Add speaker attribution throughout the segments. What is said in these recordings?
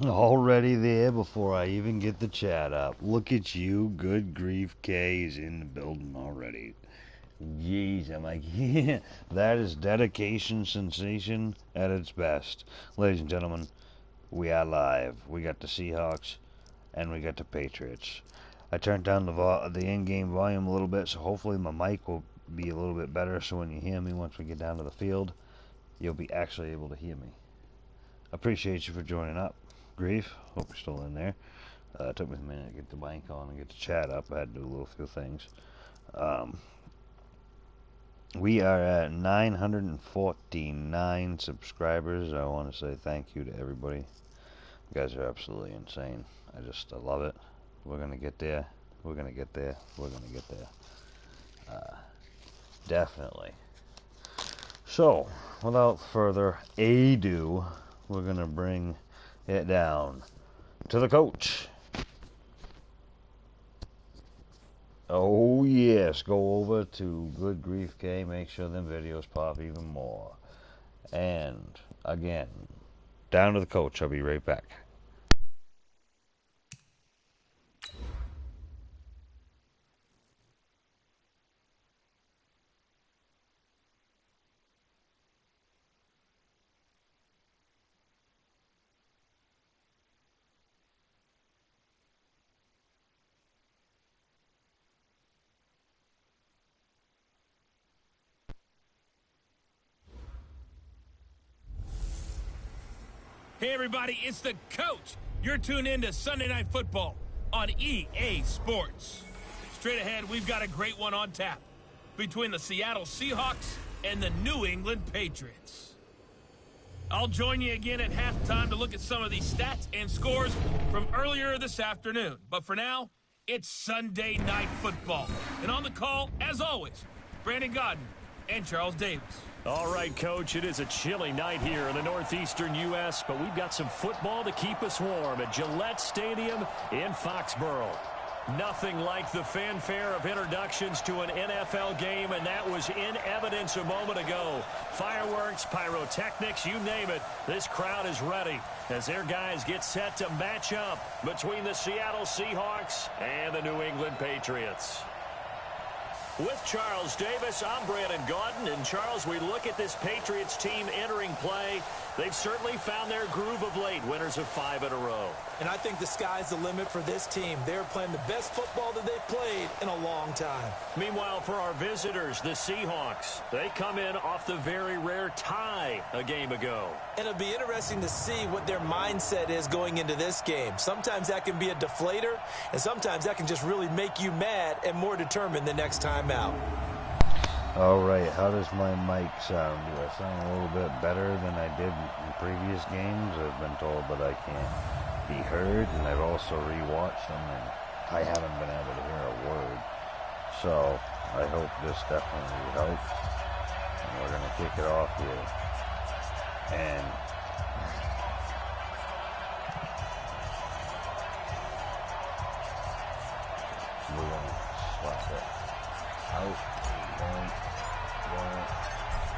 Speaker 1: Already there before I even get the chat up. Look at you. Good grief, K is in the building already. Jeez, I'm like, yeah, that is dedication sensation at its best. Ladies and gentlemen, we are live. We got the Seahawks and we got the Patriots. I turned down the in-game volume a little bit, so hopefully my mic will be a little bit better, so when you hear me once we get down to the field, you'll be actually able to hear me. Appreciate you for joining up. Grief, hope you're still in there. It took me a minute to get the mic on and get the chat up. I had to do a little few things. We are at 949 subscribers. I want to say thank you to everybody. You guys are absolutely insane. I love it. We're going to get there. We're going to get there. We're going to get there. Definitely. So, without further ado, we're going to bring it down to the coach. Oh yes, go over to Good Grief K, make sure them videos pop even more. And again, down to the coach. I'll be right back.
Speaker 2: Hey everybody, it's the coach. You're tuned in to Sunday Night Football on EA Sports. Straight ahead, we've got a great one on tap between the Seattle Seahawks and the New England Patriots. I'll join you again at halftime to look at some of these stats and scores from earlier this afternoon. But for now, it's Sunday Night Football. And on the call, as always, Brandon Godden and Charles Davis.
Speaker 3: All right, Coach, it is a chilly night here in the northeastern U.S., but we've got some football to keep us warm at Gillette Stadium in Foxborough. Nothing like the fanfare of introductions to an NFL game, and that was in evidence a moment ago. Fireworks, pyrotechnics, you name it, this crowd is ready as their guys get set to match up between the Seattle Seahawks and the New England Patriots. With Charles Davis, I'm Brandon Gaudin. And Charles, we look at this Patriots team entering play. They've certainly found their groove of late, winners of 5 in a row.
Speaker 4: And I think the sky's the limit for this team. They're playing the best football that they've played in a long time.
Speaker 3: Meanwhile, for our visitors, the Seahawks, they come in off the very rare tie a game ago.
Speaker 4: And it'll be interesting to see what their mindset is going into this game. Sometimes that can be a deflator, and sometimes that can just really make you mad and more determined the next time out.
Speaker 1: Alright, how does my mic sound? Do I sound a little bit better than I did in previous games? I've been told that I can't be heard, and I've also rewatched them, and I haven't been able to hear a word. So, I hope this definitely helps. And we're going to kick it off here. And we're going to swap it out.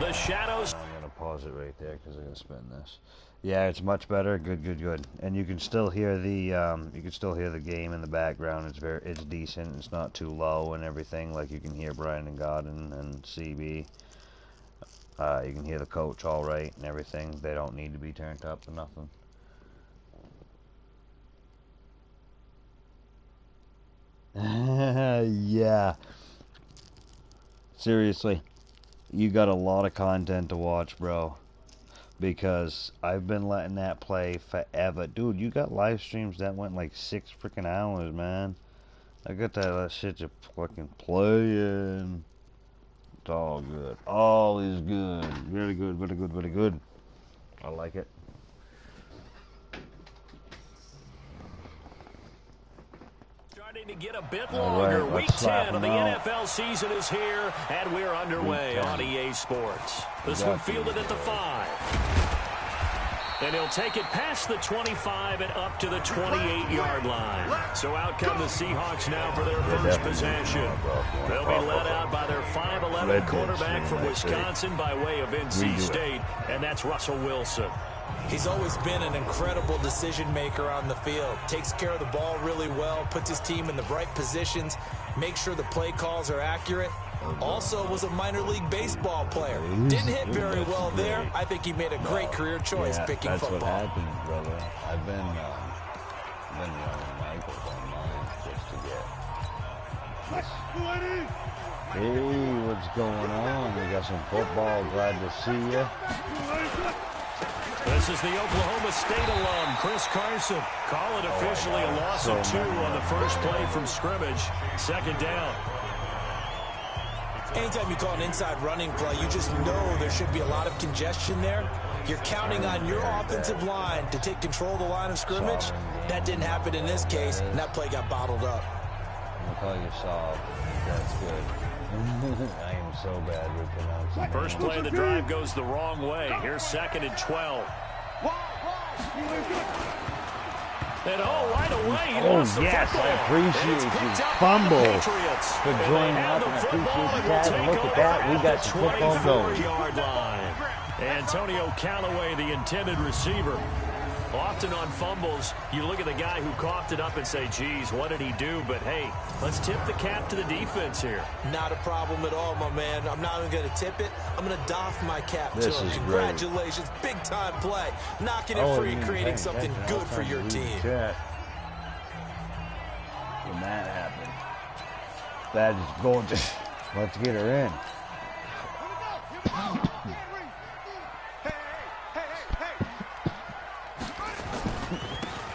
Speaker 3: The shadows.
Speaker 1: I'm going to pause it right there because I'm going to spin this. Yeah, it's much better. Good, good, good. And you can still hear the game in the background. It's decent. It's not too low and everything. Like you can hear Brian and Godden and CB. You can hear the coach all right and everything. They don't need to be turned up or nothing. Yeah. Seriously. You got a lot of content to watch, bro. Because I've been letting that play forever. Dude, you got live streams that went like 6 freaking hours, man. I got that shit just fucking playing. It's all good. All is good. Very good, very good, very good. I like it.
Speaker 3: To get a bit longer.
Speaker 1: Right,
Speaker 3: Week 10 of the NFL season is here, and we're underway on EA Sports. This one fielded at the 5. And he'll take it past the 25 and up to the 28-yard line. So out come the Seahawks now for their first possession. They'll be led out by their 5'11 quarterback from Wisconsin by way of NC State, and that's Russell Wilson.
Speaker 4: He's always been an incredible decision maker on the field. Takes care of the ball really well, puts his team in the right positions, makes sure the play calls are accurate. Also was a minor league baseball player. Didn't hit very well there. I think he made a great career choice picking football.
Speaker 1: That's what happens, brother. I've been running Michaels online just to get this. Hey, what's going on? We got some football. Glad to see you.
Speaker 3: This is the Oklahoma State alum, Chris Carson. Call it officially a loss of 2 on the first play from scrimmage. Second down.
Speaker 4: Anytime you call an inside running play, you just know there should be a lot of congestion there. You're counting on your offensive line to take control of the line of scrimmage. That didn't happen in this case, and that play got bottled up.
Speaker 1: I'll call you soft. That's good. I am so bad with pronouncing.
Speaker 3: First play of the drive goes the wrong way. Here's 2nd and 12. And right away, he lost the football.
Speaker 1: I appreciate you. Fumble. Good joining up, and I appreciate that. And look at that, we got some football going.
Speaker 3: Line. Antonio Callaway, the intended receiver. Often on fumbles, you look at the guy who coughed it up and say, geez, what did he do? But, hey, let's tip the cap to the defense here.
Speaker 4: Not a problem at all, my man. I'm not even going to tip it. I'm going to doff my cap to him. Congratulations. Big-time play. Knocking it free, creating something good for your team.
Speaker 1: When that happened, that is gorgeous. Let's get her in.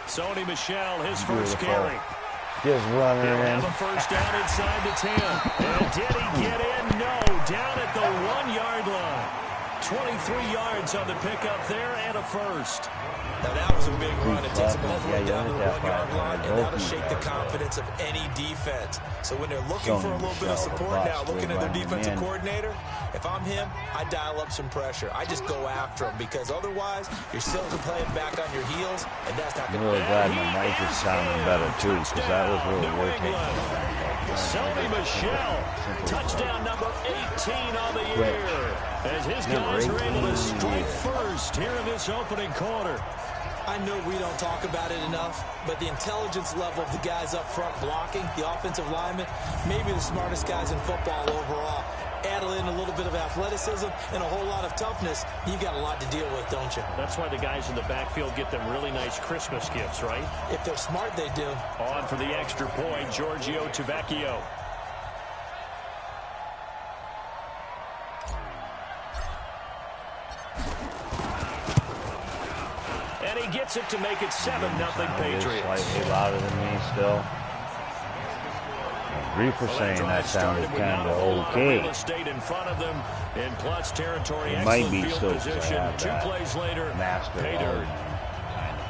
Speaker 3: Sony Michel, his first carry.
Speaker 1: Just running in.
Speaker 3: He'll have a first down inside the 10. And did he get in? No. Down at the 1-yard line. 23 yards on the pickup there and a first.
Speaker 4: Now that was a big run. It takes them all the way down to the 1-yard line, and that'll shake the confidence of any defense. So when they're looking for a little bit of support now, looking at their defensive coordinator, if I'm him, I dial up some pressure. I just go after him, because otherwise you're still playing back on your heels, and that's not going to
Speaker 1: be. I'm really glad my mic is sounding better too, because that was really working.
Speaker 3: Sony Michel, touchdown number 18 on the year, as his guys are able to strike first here in this opening quarter.
Speaker 4: I know we don't talk about it enough, but the intelligence level of the guys up front blocking, the offensive linemen, maybe the smartest guys in football overall. Add in a little bit of athleticism and a whole lot of toughness, you got a lot to deal with, don't you?
Speaker 3: That's why the guys in the backfield get them really nice Christmas gifts, right?
Speaker 4: If they're smart, they do.
Speaker 3: On for the extra point, Giorgio Tavecchio. And he gets it to make it 7-0 Patriots.
Speaker 1: Slightly louder than me still. Grief for saying that sounded kind of okay.
Speaker 3: In front of them in plus territory.
Speaker 1: It might be still
Speaker 3: position. 2 plays later.
Speaker 1: Master kind of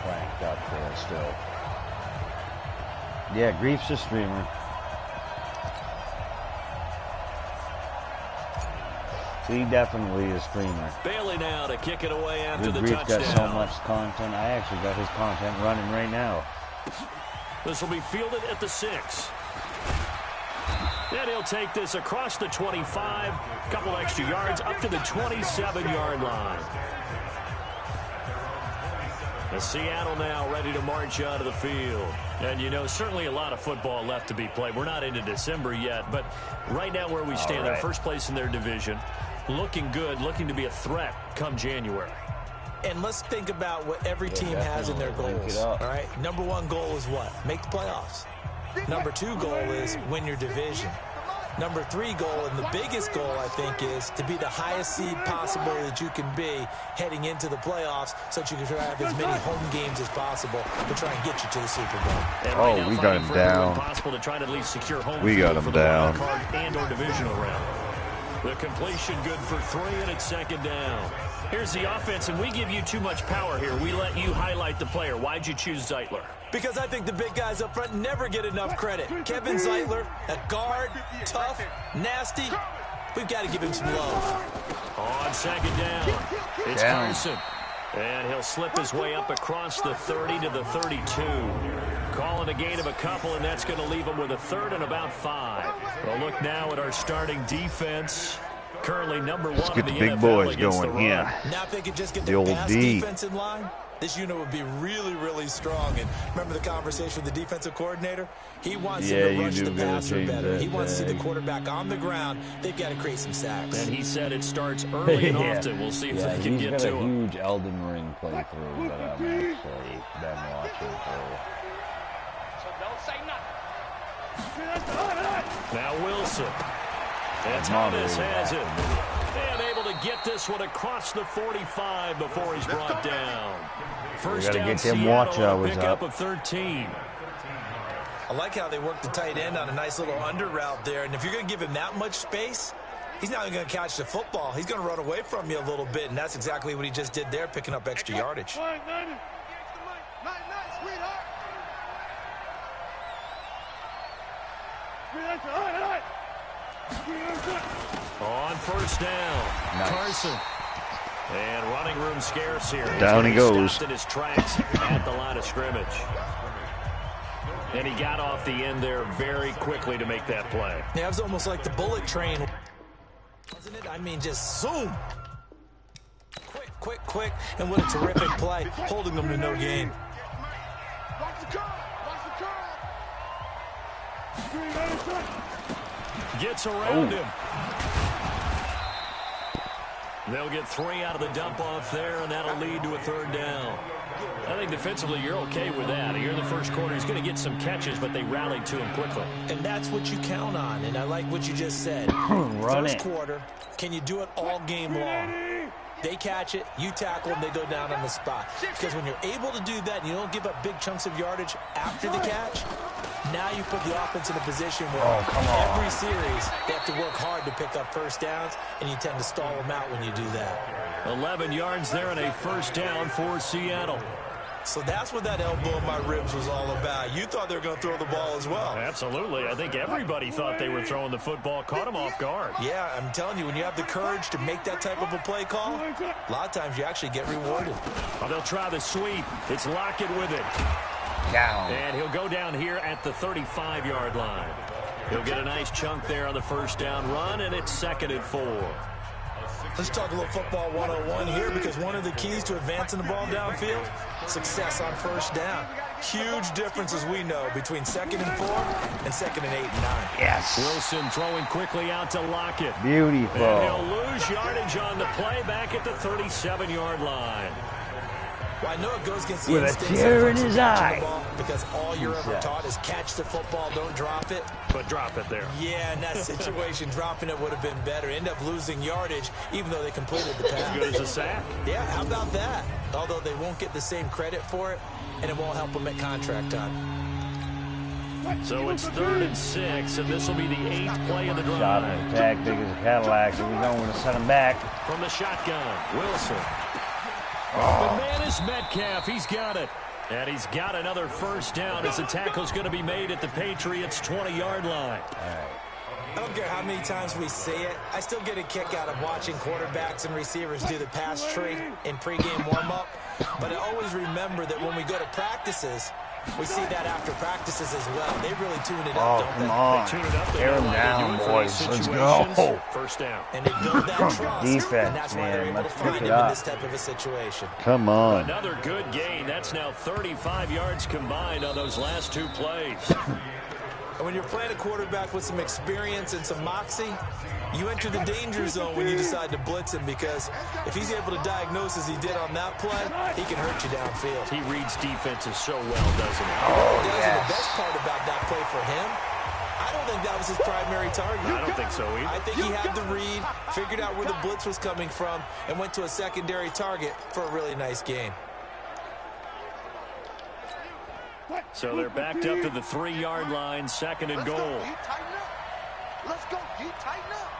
Speaker 1: cranked up there still. Yeah, Grief's a streamer. He definitely is a streamer.
Speaker 3: Bailey now to kick it away after the
Speaker 1: Grief
Speaker 3: touchdown.
Speaker 1: got so much content. I actually got his content running right now.
Speaker 3: This will be fielded at the 6. Then he'll take this across the 25, couple extra yards, up to the 27-yard line. The Seattle now ready to march out of the field. And, you know, certainly a lot of football left to be played. We're not into December yet, but right now where we stand, they're first place in their division. Looking good, looking to be a threat come January.
Speaker 4: And let's think about what every team has in their goals. All right, number 1 goal is what? Make the playoffs. Number 2 goal is win your division. Number 3 goal, and the biggest goal, I think, is to be the highest seed possible that you can be heading into the playoffs, so that you can try to have as many home games as possible to try and get you to the Super Bowl.
Speaker 1: Right we got him down.
Speaker 3: To try to at least secure home
Speaker 1: we got him down.
Speaker 3: And or divisional round. The completion good for 3, and it's 2nd down. Here's the offense, and we give you too much power here. We let you highlight the player. Why'd you choose Zeitler?
Speaker 4: Because I think the big guys up front never get enough credit. Kevin Zeitler, a guard, tough, nasty. We've got to give him some love.
Speaker 3: On 2nd down, it's Carson. And he'll slip his way up across the 30 to the 32. Calling a gain of a couple, and that's going to leave him with a 3rd and about 5. We'll look now at our starting defense. Currently number one.
Speaker 1: Let's get the
Speaker 3: in
Speaker 1: big
Speaker 3: NFL
Speaker 1: boys
Speaker 3: against
Speaker 1: going.
Speaker 3: the run.
Speaker 1: Yeah.
Speaker 4: Now if they could just get
Speaker 1: The
Speaker 4: the
Speaker 1: old
Speaker 4: pass
Speaker 1: D.
Speaker 4: defense in line, this unit would be really, really strong. And remember the conversation with the defensive coordinator? He wants them to rush the passer better. He wants to see the quarterback on the ground. They've got to create some sacks.
Speaker 3: And he said it starts early and often. We'll see if they can get to him.
Speaker 1: He's got a huge Elden Ring playthrough that I'm actually been watching for.
Speaker 3: Now Wilson. And Thomas has it. And able to get this one across the 45 before he's brought down. First down,
Speaker 1: get
Speaker 3: Seattle,
Speaker 1: them watch
Speaker 3: a
Speaker 1: hours
Speaker 3: pickup
Speaker 1: up.
Speaker 3: of 13.
Speaker 4: I like how they work the tight end on a nice little under route there. And if you're going to give him that much space, he's not even going to catch the football. He's going to run away from you a little bit, and that's exactly what he just did there, picking up extra yardage.
Speaker 3: On first down,
Speaker 1: Nice.
Speaker 3: Carson. And running room scarce here.
Speaker 1: Down he goes.
Speaker 3: Stopped in his tracks at the line of scrimmage. And he got off the end there very quickly to make that play.
Speaker 4: Yeah, it was almost like the bullet train, wasn't it? I mean, just zoom. Quick, and what a terrific play, holding them to no gain.
Speaker 3: Gets around him. They'll get 3 out of the dump-off there, and that'll lead to a third down. I think defensively you're okay with that. Here in the first quarter, he's going to get some catches, but they rallied to him quickly.
Speaker 4: And that's what you count on, and I like what you just said. First quarter, can you do it all game long? They catch it, you tackle them, they go down on the spot. Because when you're able to do that and you don't give up big chunks of yardage after the catch, now you put the offense in a position where every series they have to work hard to pick up first downs, and you tend to stall them out when you do that.
Speaker 3: 11 yards there and a first down for Seattle.
Speaker 4: So that's what that elbow in my ribs was all about. You thought they were going to throw the ball as well.
Speaker 3: Absolutely. I think everybody thought they were throwing the football, caught him off guard.
Speaker 4: Yeah, I'm telling you, when you have the courage to make that type of a play call, a lot of times you actually get rewarded.
Speaker 3: Well, they'll try the sweep. It's Lockett with it.
Speaker 1: Down.
Speaker 3: And he'll go down here at the 35-yard line. He'll get a nice chunk there on the first down run, and it's 2nd and 4.
Speaker 4: Let's talk a little football 101 here, because one of the keys to advancing the ball downfield, success on first down. Huge difference, as we know, between 2nd and 4 and 2nd and 8 and 9.
Speaker 1: Yes.
Speaker 3: Wilson throwing quickly out to Lockett.
Speaker 1: Beautiful.
Speaker 3: And he'll lose yardage on the play back at the 37-yard line.
Speaker 4: Well, I know it goes against the
Speaker 1: With a
Speaker 4: instincts
Speaker 1: tear
Speaker 4: of
Speaker 1: in his
Speaker 4: catching the
Speaker 1: eye.
Speaker 4: ball, because all you're ever taught is catch the football, don't drop it.
Speaker 3: But drop it there.
Speaker 4: Yeah, in that situation, dropping it would have been better. End up losing yardage, even though they completed the pass.
Speaker 3: As good as a sack.
Speaker 4: Yeah, how about that? Although they won't get the same credit for it, and it won't help them at contract time.
Speaker 3: So it's 3rd and 6, and this will be the 8th play of the drive.
Speaker 1: Shot and attack, big as a Cadillac. Here we go. We're going to send him back.
Speaker 3: From the shotgun, Wilson. The man is Metcalf. He's got it. And he's got another first down as the tackle's going to be made at the Patriots' 20-yard line.
Speaker 4: I don't care how many times we see it. I still get a kick out of watching quarterbacks and receivers do the pass tree in pregame warm-up. But I always remember that when we go to practices, we see that after practices as well. They really tune it up, don't they?
Speaker 1: On.
Speaker 3: They tune it up. They
Speaker 1: Tear
Speaker 3: know
Speaker 1: him
Speaker 3: what to
Speaker 1: down,
Speaker 3: do for
Speaker 1: boys.
Speaker 3: these
Speaker 1: Let's
Speaker 3: situations.
Speaker 1: go.
Speaker 3: First down.
Speaker 4: And they build that trust.
Speaker 1: Defense,
Speaker 4: and that's why
Speaker 1: man.
Speaker 4: they're able
Speaker 1: Let's
Speaker 4: to
Speaker 1: pick
Speaker 4: find
Speaker 1: it
Speaker 4: him in
Speaker 1: up.
Speaker 4: this type of a situation.
Speaker 1: Come on.
Speaker 3: Another good gain. That's now 35 yards combined on those last 2 plays.
Speaker 4: And when you're playing a quarterback with some experience and some moxie, you enter the danger zone when you decide to blitz him, because if he's able to diagnose as he did on that play, he can hurt you downfield.
Speaker 3: He reads defenses so well, doesn't he?
Speaker 4: And the best part about that play for him, I don't think that was his primary target.
Speaker 3: I don't think so either.
Speaker 4: I think he had the read, figured out where the blitz was coming from, and went to a secondary target for a really nice gain.
Speaker 3: So they're backed up to the 3-yard line, 2nd and goal.
Speaker 5: Let's go. You tighten up.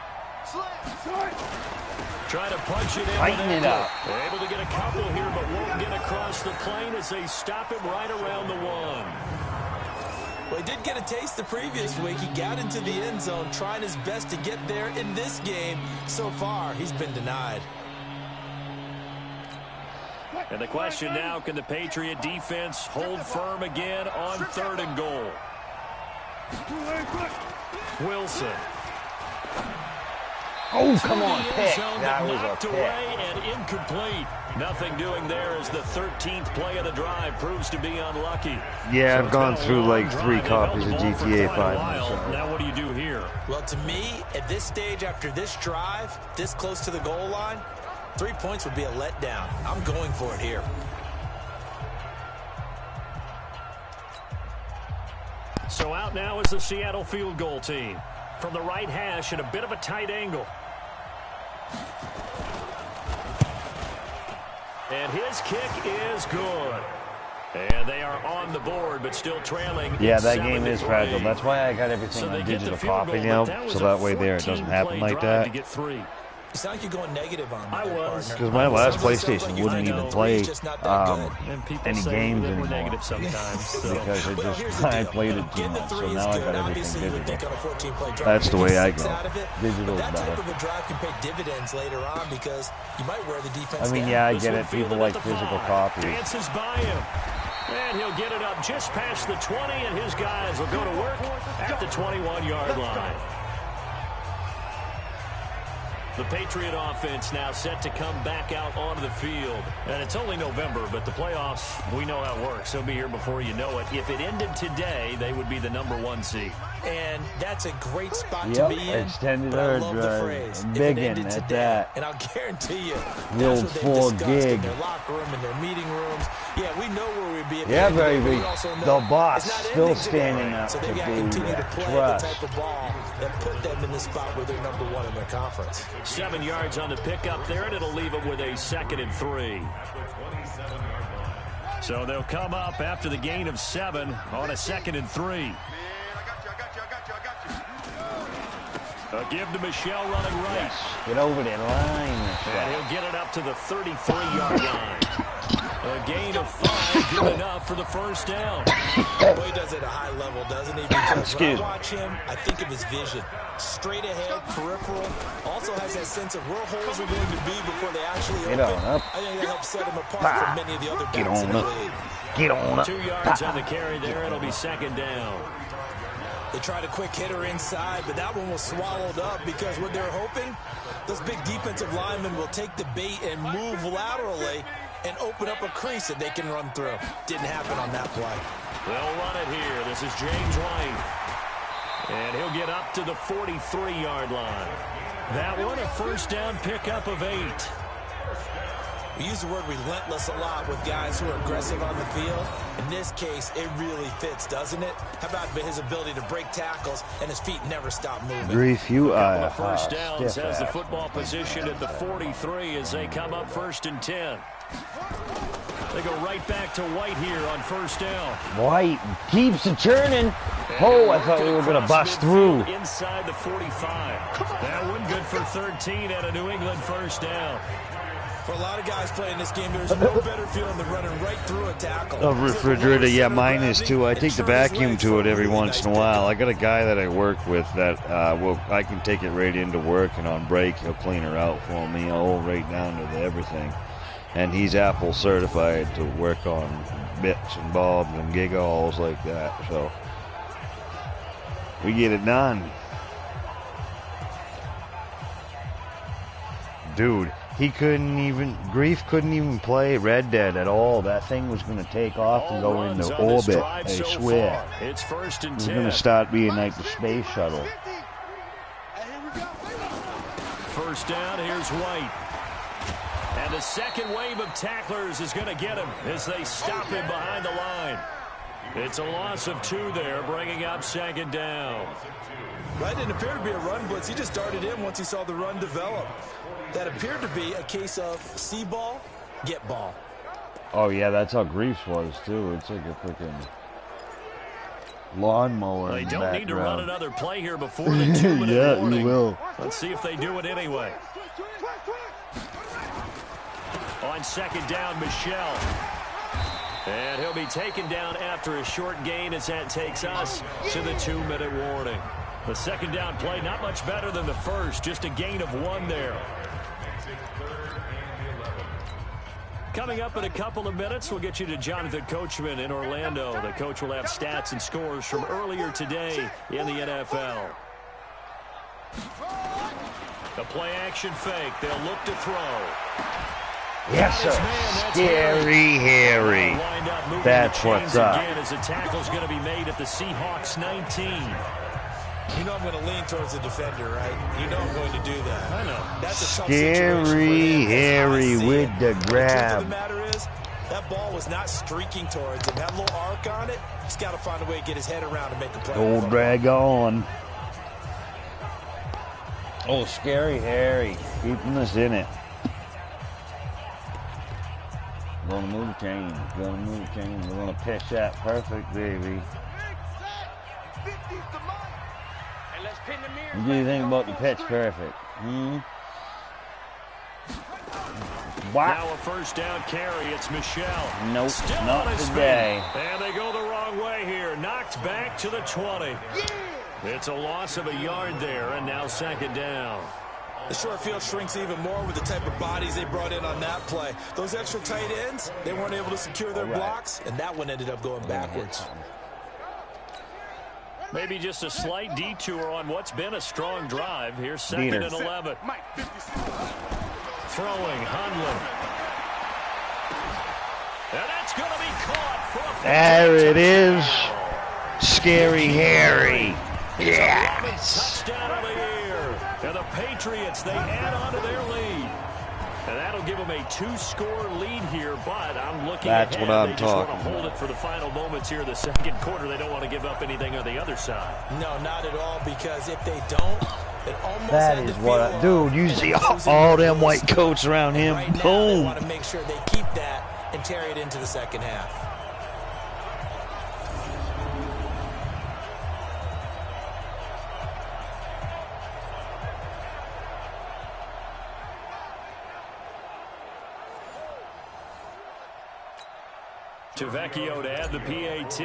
Speaker 3: Try to punch it in.
Speaker 1: Tighten it up.
Speaker 3: They're able to get a couple here, but won't get across the plane as they stop him right around the 1.
Speaker 4: Well, he did get a taste the previous week. He got into the end zone, trying his best to get there in this game. So far, he's been denied.
Speaker 3: And the question now, can the Patriot defense hold firm again on 3rd and goal? Wilson.
Speaker 1: Oh, come on,
Speaker 3: To the
Speaker 1: pick.
Speaker 3: end zone,
Speaker 1: That
Speaker 3: but
Speaker 1: was a
Speaker 3: knocked
Speaker 1: pick.
Speaker 3: away and incomplete. Nothing doing there as the 13th play of the drive proves to be unlucky.
Speaker 1: Yeah,
Speaker 3: So
Speaker 1: I've gone
Speaker 3: it's been a
Speaker 1: through
Speaker 3: long
Speaker 1: like
Speaker 3: drive.
Speaker 1: 3
Speaker 3: They've held
Speaker 1: copies
Speaker 3: the
Speaker 1: of
Speaker 3: ball for
Speaker 1: GTA
Speaker 3: quite a
Speaker 1: 5
Speaker 3: while.
Speaker 1: myself.
Speaker 3: Now what do you do here?
Speaker 4: Well, to me, at this stage, after this drive, this close to the goal line, 3 points would be a letdown. I'm going for it here.
Speaker 3: So out now is the Seattle field goal team. From the right hash at a bit of a tight angle. And his kick is good. And they are on the board, but still trailing.
Speaker 1: Yeah, that game is fragile. That's why I got everything
Speaker 3: So they
Speaker 1: on
Speaker 3: get
Speaker 1: digital
Speaker 3: the field
Speaker 1: copy
Speaker 3: goal,
Speaker 1: now,
Speaker 3: but that was
Speaker 1: so
Speaker 3: a
Speaker 1: that way there it doesn't happen
Speaker 3: 14-play
Speaker 1: like
Speaker 3: drive
Speaker 1: that.
Speaker 3: to get 3.
Speaker 4: You sound like you're going negative on me.
Speaker 3: I was.
Speaker 1: Because my last
Speaker 4: Sounds like
Speaker 1: PlayStation
Speaker 4: you're
Speaker 1: wouldn't
Speaker 4: thinking
Speaker 1: even
Speaker 4: three's
Speaker 1: play
Speaker 4: just not that good.
Speaker 3: And people
Speaker 1: any
Speaker 3: say
Speaker 1: games
Speaker 3: that we're
Speaker 1: anymore.
Speaker 3: negative sometimes. So.
Speaker 1: Because it
Speaker 4: Well,
Speaker 1: just
Speaker 4: here's the
Speaker 1: I
Speaker 4: deal.
Speaker 1: played it too
Speaker 4: Getting the
Speaker 1: much,
Speaker 4: three
Speaker 1: so
Speaker 4: is
Speaker 1: now I
Speaker 4: good.
Speaker 1: got
Speaker 4: Obviously, you would
Speaker 1: everything
Speaker 4: think
Speaker 1: digital.
Speaker 4: on a 14-play drive,
Speaker 1: That's the
Speaker 4: you
Speaker 1: way
Speaker 4: get
Speaker 1: I
Speaker 4: 6
Speaker 1: go.
Speaker 4: out of it.
Speaker 1: Digital's
Speaker 4: But that type
Speaker 1: better.
Speaker 4: of a drive can pay dividends later on because you might wear the defense
Speaker 1: I mean,
Speaker 4: down.
Speaker 1: yeah, I
Speaker 3: This
Speaker 1: get
Speaker 3: one
Speaker 1: it. People
Speaker 3: fielded
Speaker 1: like
Speaker 3: at the
Speaker 1: physical
Speaker 3: 5.
Speaker 1: copies.
Speaker 3: Dances by him. And he'll get it up just past the 20, and his guys will go to work at the 21-yard line. The Patriot offense now set to come back out onto the field. And it's only November, but the playoffs, we know how it works. They'll be here before you know it. If it ended today, they would be the #1 seed.
Speaker 4: And that's a great spot
Speaker 1: Yep,
Speaker 4: to be in.
Speaker 1: extended
Speaker 4: but I
Speaker 1: hard
Speaker 4: love the
Speaker 1: drive.
Speaker 4: phrase,
Speaker 1: And
Speaker 4: if
Speaker 1: big
Speaker 4: it
Speaker 1: in
Speaker 4: ended
Speaker 1: at
Speaker 4: today.
Speaker 1: that.
Speaker 4: And I'll guarantee you,
Speaker 1: The
Speaker 4: that's
Speaker 1: old
Speaker 4: what they've
Speaker 1: 4
Speaker 4: discussed in
Speaker 1: gig.
Speaker 4: their locker room, in their meeting rooms. Yeah, we know where we'd be. If
Speaker 1: Yeah,
Speaker 4: it ended,
Speaker 1: baby.
Speaker 4: but we also know
Speaker 1: The boss
Speaker 4: it's not
Speaker 1: still
Speaker 4: ending today.
Speaker 1: standing up
Speaker 4: So
Speaker 1: to
Speaker 4: they've got to
Speaker 1: do
Speaker 4: continue to
Speaker 1: that.
Speaker 4: play
Speaker 1: Trust.
Speaker 4: the type of ball that put them in the spot where they're #1 in their conference.
Speaker 3: 7 yards on the pickup there, and it'll leave them with a 2nd and 3. So they'll come up after the gain of 7 on a 2nd and 3. A give to Michelle running right.
Speaker 1: Get over that line.
Speaker 3: And he'll get it up to the 33-yard line. A gain of 5, good enough for the first down.
Speaker 4: Boy, he does it at a high level, doesn't he? Because
Speaker 1: Excuse
Speaker 4: when I watch him, I think of his vision. Straight ahead, peripheral. Also has that sense of where holes are going to be before they actually
Speaker 1: Get
Speaker 4: open.
Speaker 1: on up.
Speaker 4: I think that helps set him apart from many of the other
Speaker 1: Get
Speaker 4: backs in
Speaker 1: on
Speaker 4: the
Speaker 1: up.
Speaker 4: league.
Speaker 1: Get on up.
Speaker 3: 2 yards on the carry there. It'll be 2nd down.
Speaker 4: They tried a quick hitter inside, but that one was swallowed up because what they're hoping, those big defensive linemen will take the bait and move laterally and open up a crease that they can run through. Didn't happen on that play.
Speaker 3: They'll run it here. This is James White. And he'll get up to the 43-yard line. That one, a first down pickup of 8.
Speaker 4: We use the word relentless a lot with guys who are aggressive on the field. In this case, it really fits, doesn't it? How about his ability to break tackles and his feet never stop moving?
Speaker 1: Grief, you are
Speaker 3: The first downs
Speaker 1: stiff
Speaker 3: has the
Speaker 1: ass.
Speaker 3: football position at the 43 as they come up 1st and 10. They go right back to White here on first down.
Speaker 1: White keeps it churning. Oh, I thought we were going to bust through.
Speaker 3: Inside the 45. That one good for 13 at a New England first down.
Speaker 4: For a lot of guys playing this game, there's no better feeling than running right through a tackle.
Speaker 1: A refrigerator, yeah, mine is too. I take the vacuum to it every once in a while. I got a guy that I work with that I can take it right into work, and on break he'll clean her out for me, all right down to everything. And he's Apple certified to work on bits and bobs and gigalls like that. So we get it done, dude. Grief couldn't even play Red Dead at all. That thing was going to take off and go into orbit. I swear.
Speaker 3: It's 1st and
Speaker 1: It was
Speaker 3: 10.
Speaker 1: going to start being like the space shuttle.
Speaker 3: First down, here's White. And the second wave of tacklers is going to get him as they stop him behind the line. It's a loss of 2 there, bringing up 2nd down.
Speaker 4: That didn't appear to be a run blitz. He just darted in once he saw the run develop. That appeared to be a case of see ball, get ball.
Speaker 1: Oh, yeah, that's how Grief's was, too. It's like a freaking lawnmower
Speaker 3: They
Speaker 1: in the
Speaker 3: don't need to run
Speaker 1: background.
Speaker 3: another play here before the 2-minute
Speaker 1: Yeah,
Speaker 3: warning.
Speaker 1: you will.
Speaker 3: Let's see if they do it anyway. On 2nd down, Michelle. And he'll be taken down after a short gain as that takes us to the 2-minute warning. The 2nd down play, not much better than the first, just a gain of 1 there. Coming up in a couple of minutes, we'll get you to Jonathan Coachman in Orlando. The coach will have stats and scores from earlier today in the NFL. The play-action fake. They'll look to throw.
Speaker 1: Yes, sir. Scary Harry. That's what's up.
Speaker 3: Again, as the tackle's going to be made at the Seahawks 19.
Speaker 4: You know I'm going to lean towards the defender, right? You know I'm going to do that.
Speaker 3: I know.
Speaker 4: That's a tough
Speaker 1: Scary Harry with the grab.
Speaker 4: The matter is, that ball was not streaking towards him. That little arc on it, he's got to find a way to get his head around and make the play.
Speaker 1: Old drag on. Oh, Scary Harry. Keeping us in it. Gonna move the chain. Gonna move the chain. We're gonna pitch that perfect, baby. What do you think about the pitch perfect? What?
Speaker 3: Now a first down carry. It's Michelle.
Speaker 1: Nope,
Speaker 3: Still
Speaker 1: not
Speaker 3: on his
Speaker 1: today.
Speaker 3: feet. And they go the wrong way here. Knocked back to the 20. It's a loss of a yard there, and now second down.
Speaker 4: The short field shrinks even more with the type of bodies they brought in on that play. Those extra tight ends, they weren't able to secure their blocks, and that one ended up going backwards.
Speaker 3: Maybe just a slight detour on what's been a strong drive. Here's second and 11. Throwing, Hundley. And that's going to be caught.
Speaker 1: There it is. Scary Harry. Yes.
Speaker 3: Touchdown of the year. And the Patriots, they add on to their lead. And that'll give them a 2-score lead here, but I'm looking
Speaker 1: That's
Speaker 3: ahead.
Speaker 1: what I'm
Speaker 3: they just want
Speaker 1: talking
Speaker 3: to hold it for the final moments here in the second quarter. They don't want to give up anything on the other side.
Speaker 4: No, not at all, because if they don't, it almost
Speaker 1: That is what dude, you see all them white coats around him.
Speaker 4: Right now,
Speaker 1: Boom.
Speaker 4: they want to make sure they keep that and carry it into the second half.
Speaker 3: Tavecchio to add the PAT.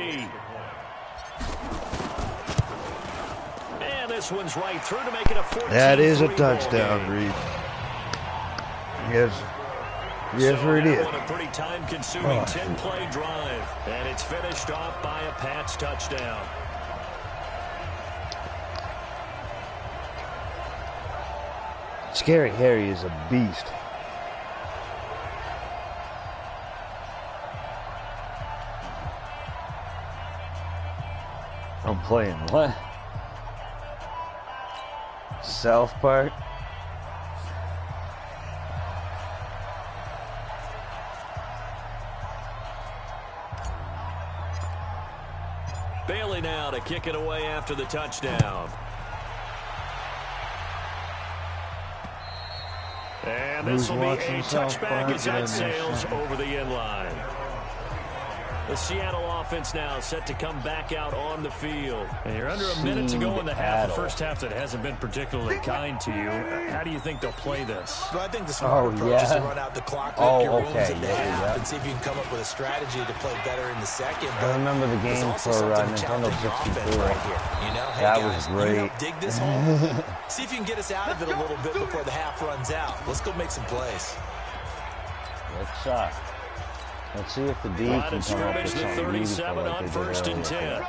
Speaker 3: And this one's right through to make it a 14-3
Speaker 1: That is a touchdown, Reed. Yes. Yes, sir, it is.
Speaker 3: A pretty time-consuming 10-play drive. And it's finished off by a Pats touchdown.
Speaker 1: Scary Harry is a beast. I'm playing what? South Park?
Speaker 3: Bailey now to kick it away after the touchdown. And this will be a touchback as that sails over the end line. The Seattle offense now set to come back out on the field. And you're under a minute to go in the half. The first half that hasn't been particularly kind to you. How do you think they'll play this?
Speaker 4: Well, I think the smart approach is to run out the clock, make your rooms in the half, and see if you can come up with a strategy to play better in the second.
Speaker 1: I remember the game for Nintendo 64.
Speaker 4: Right here. You know, hey
Speaker 1: that
Speaker 4: guys,
Speaker 1: was great.
Speaker 4: You dig this hole? See if you can get us out of it a little bit before the half runs out. Let's go make some plays.
Speaker 1: Let's shot. Let's see if the D can come up with something
Speaker 3: 37 on first and 10.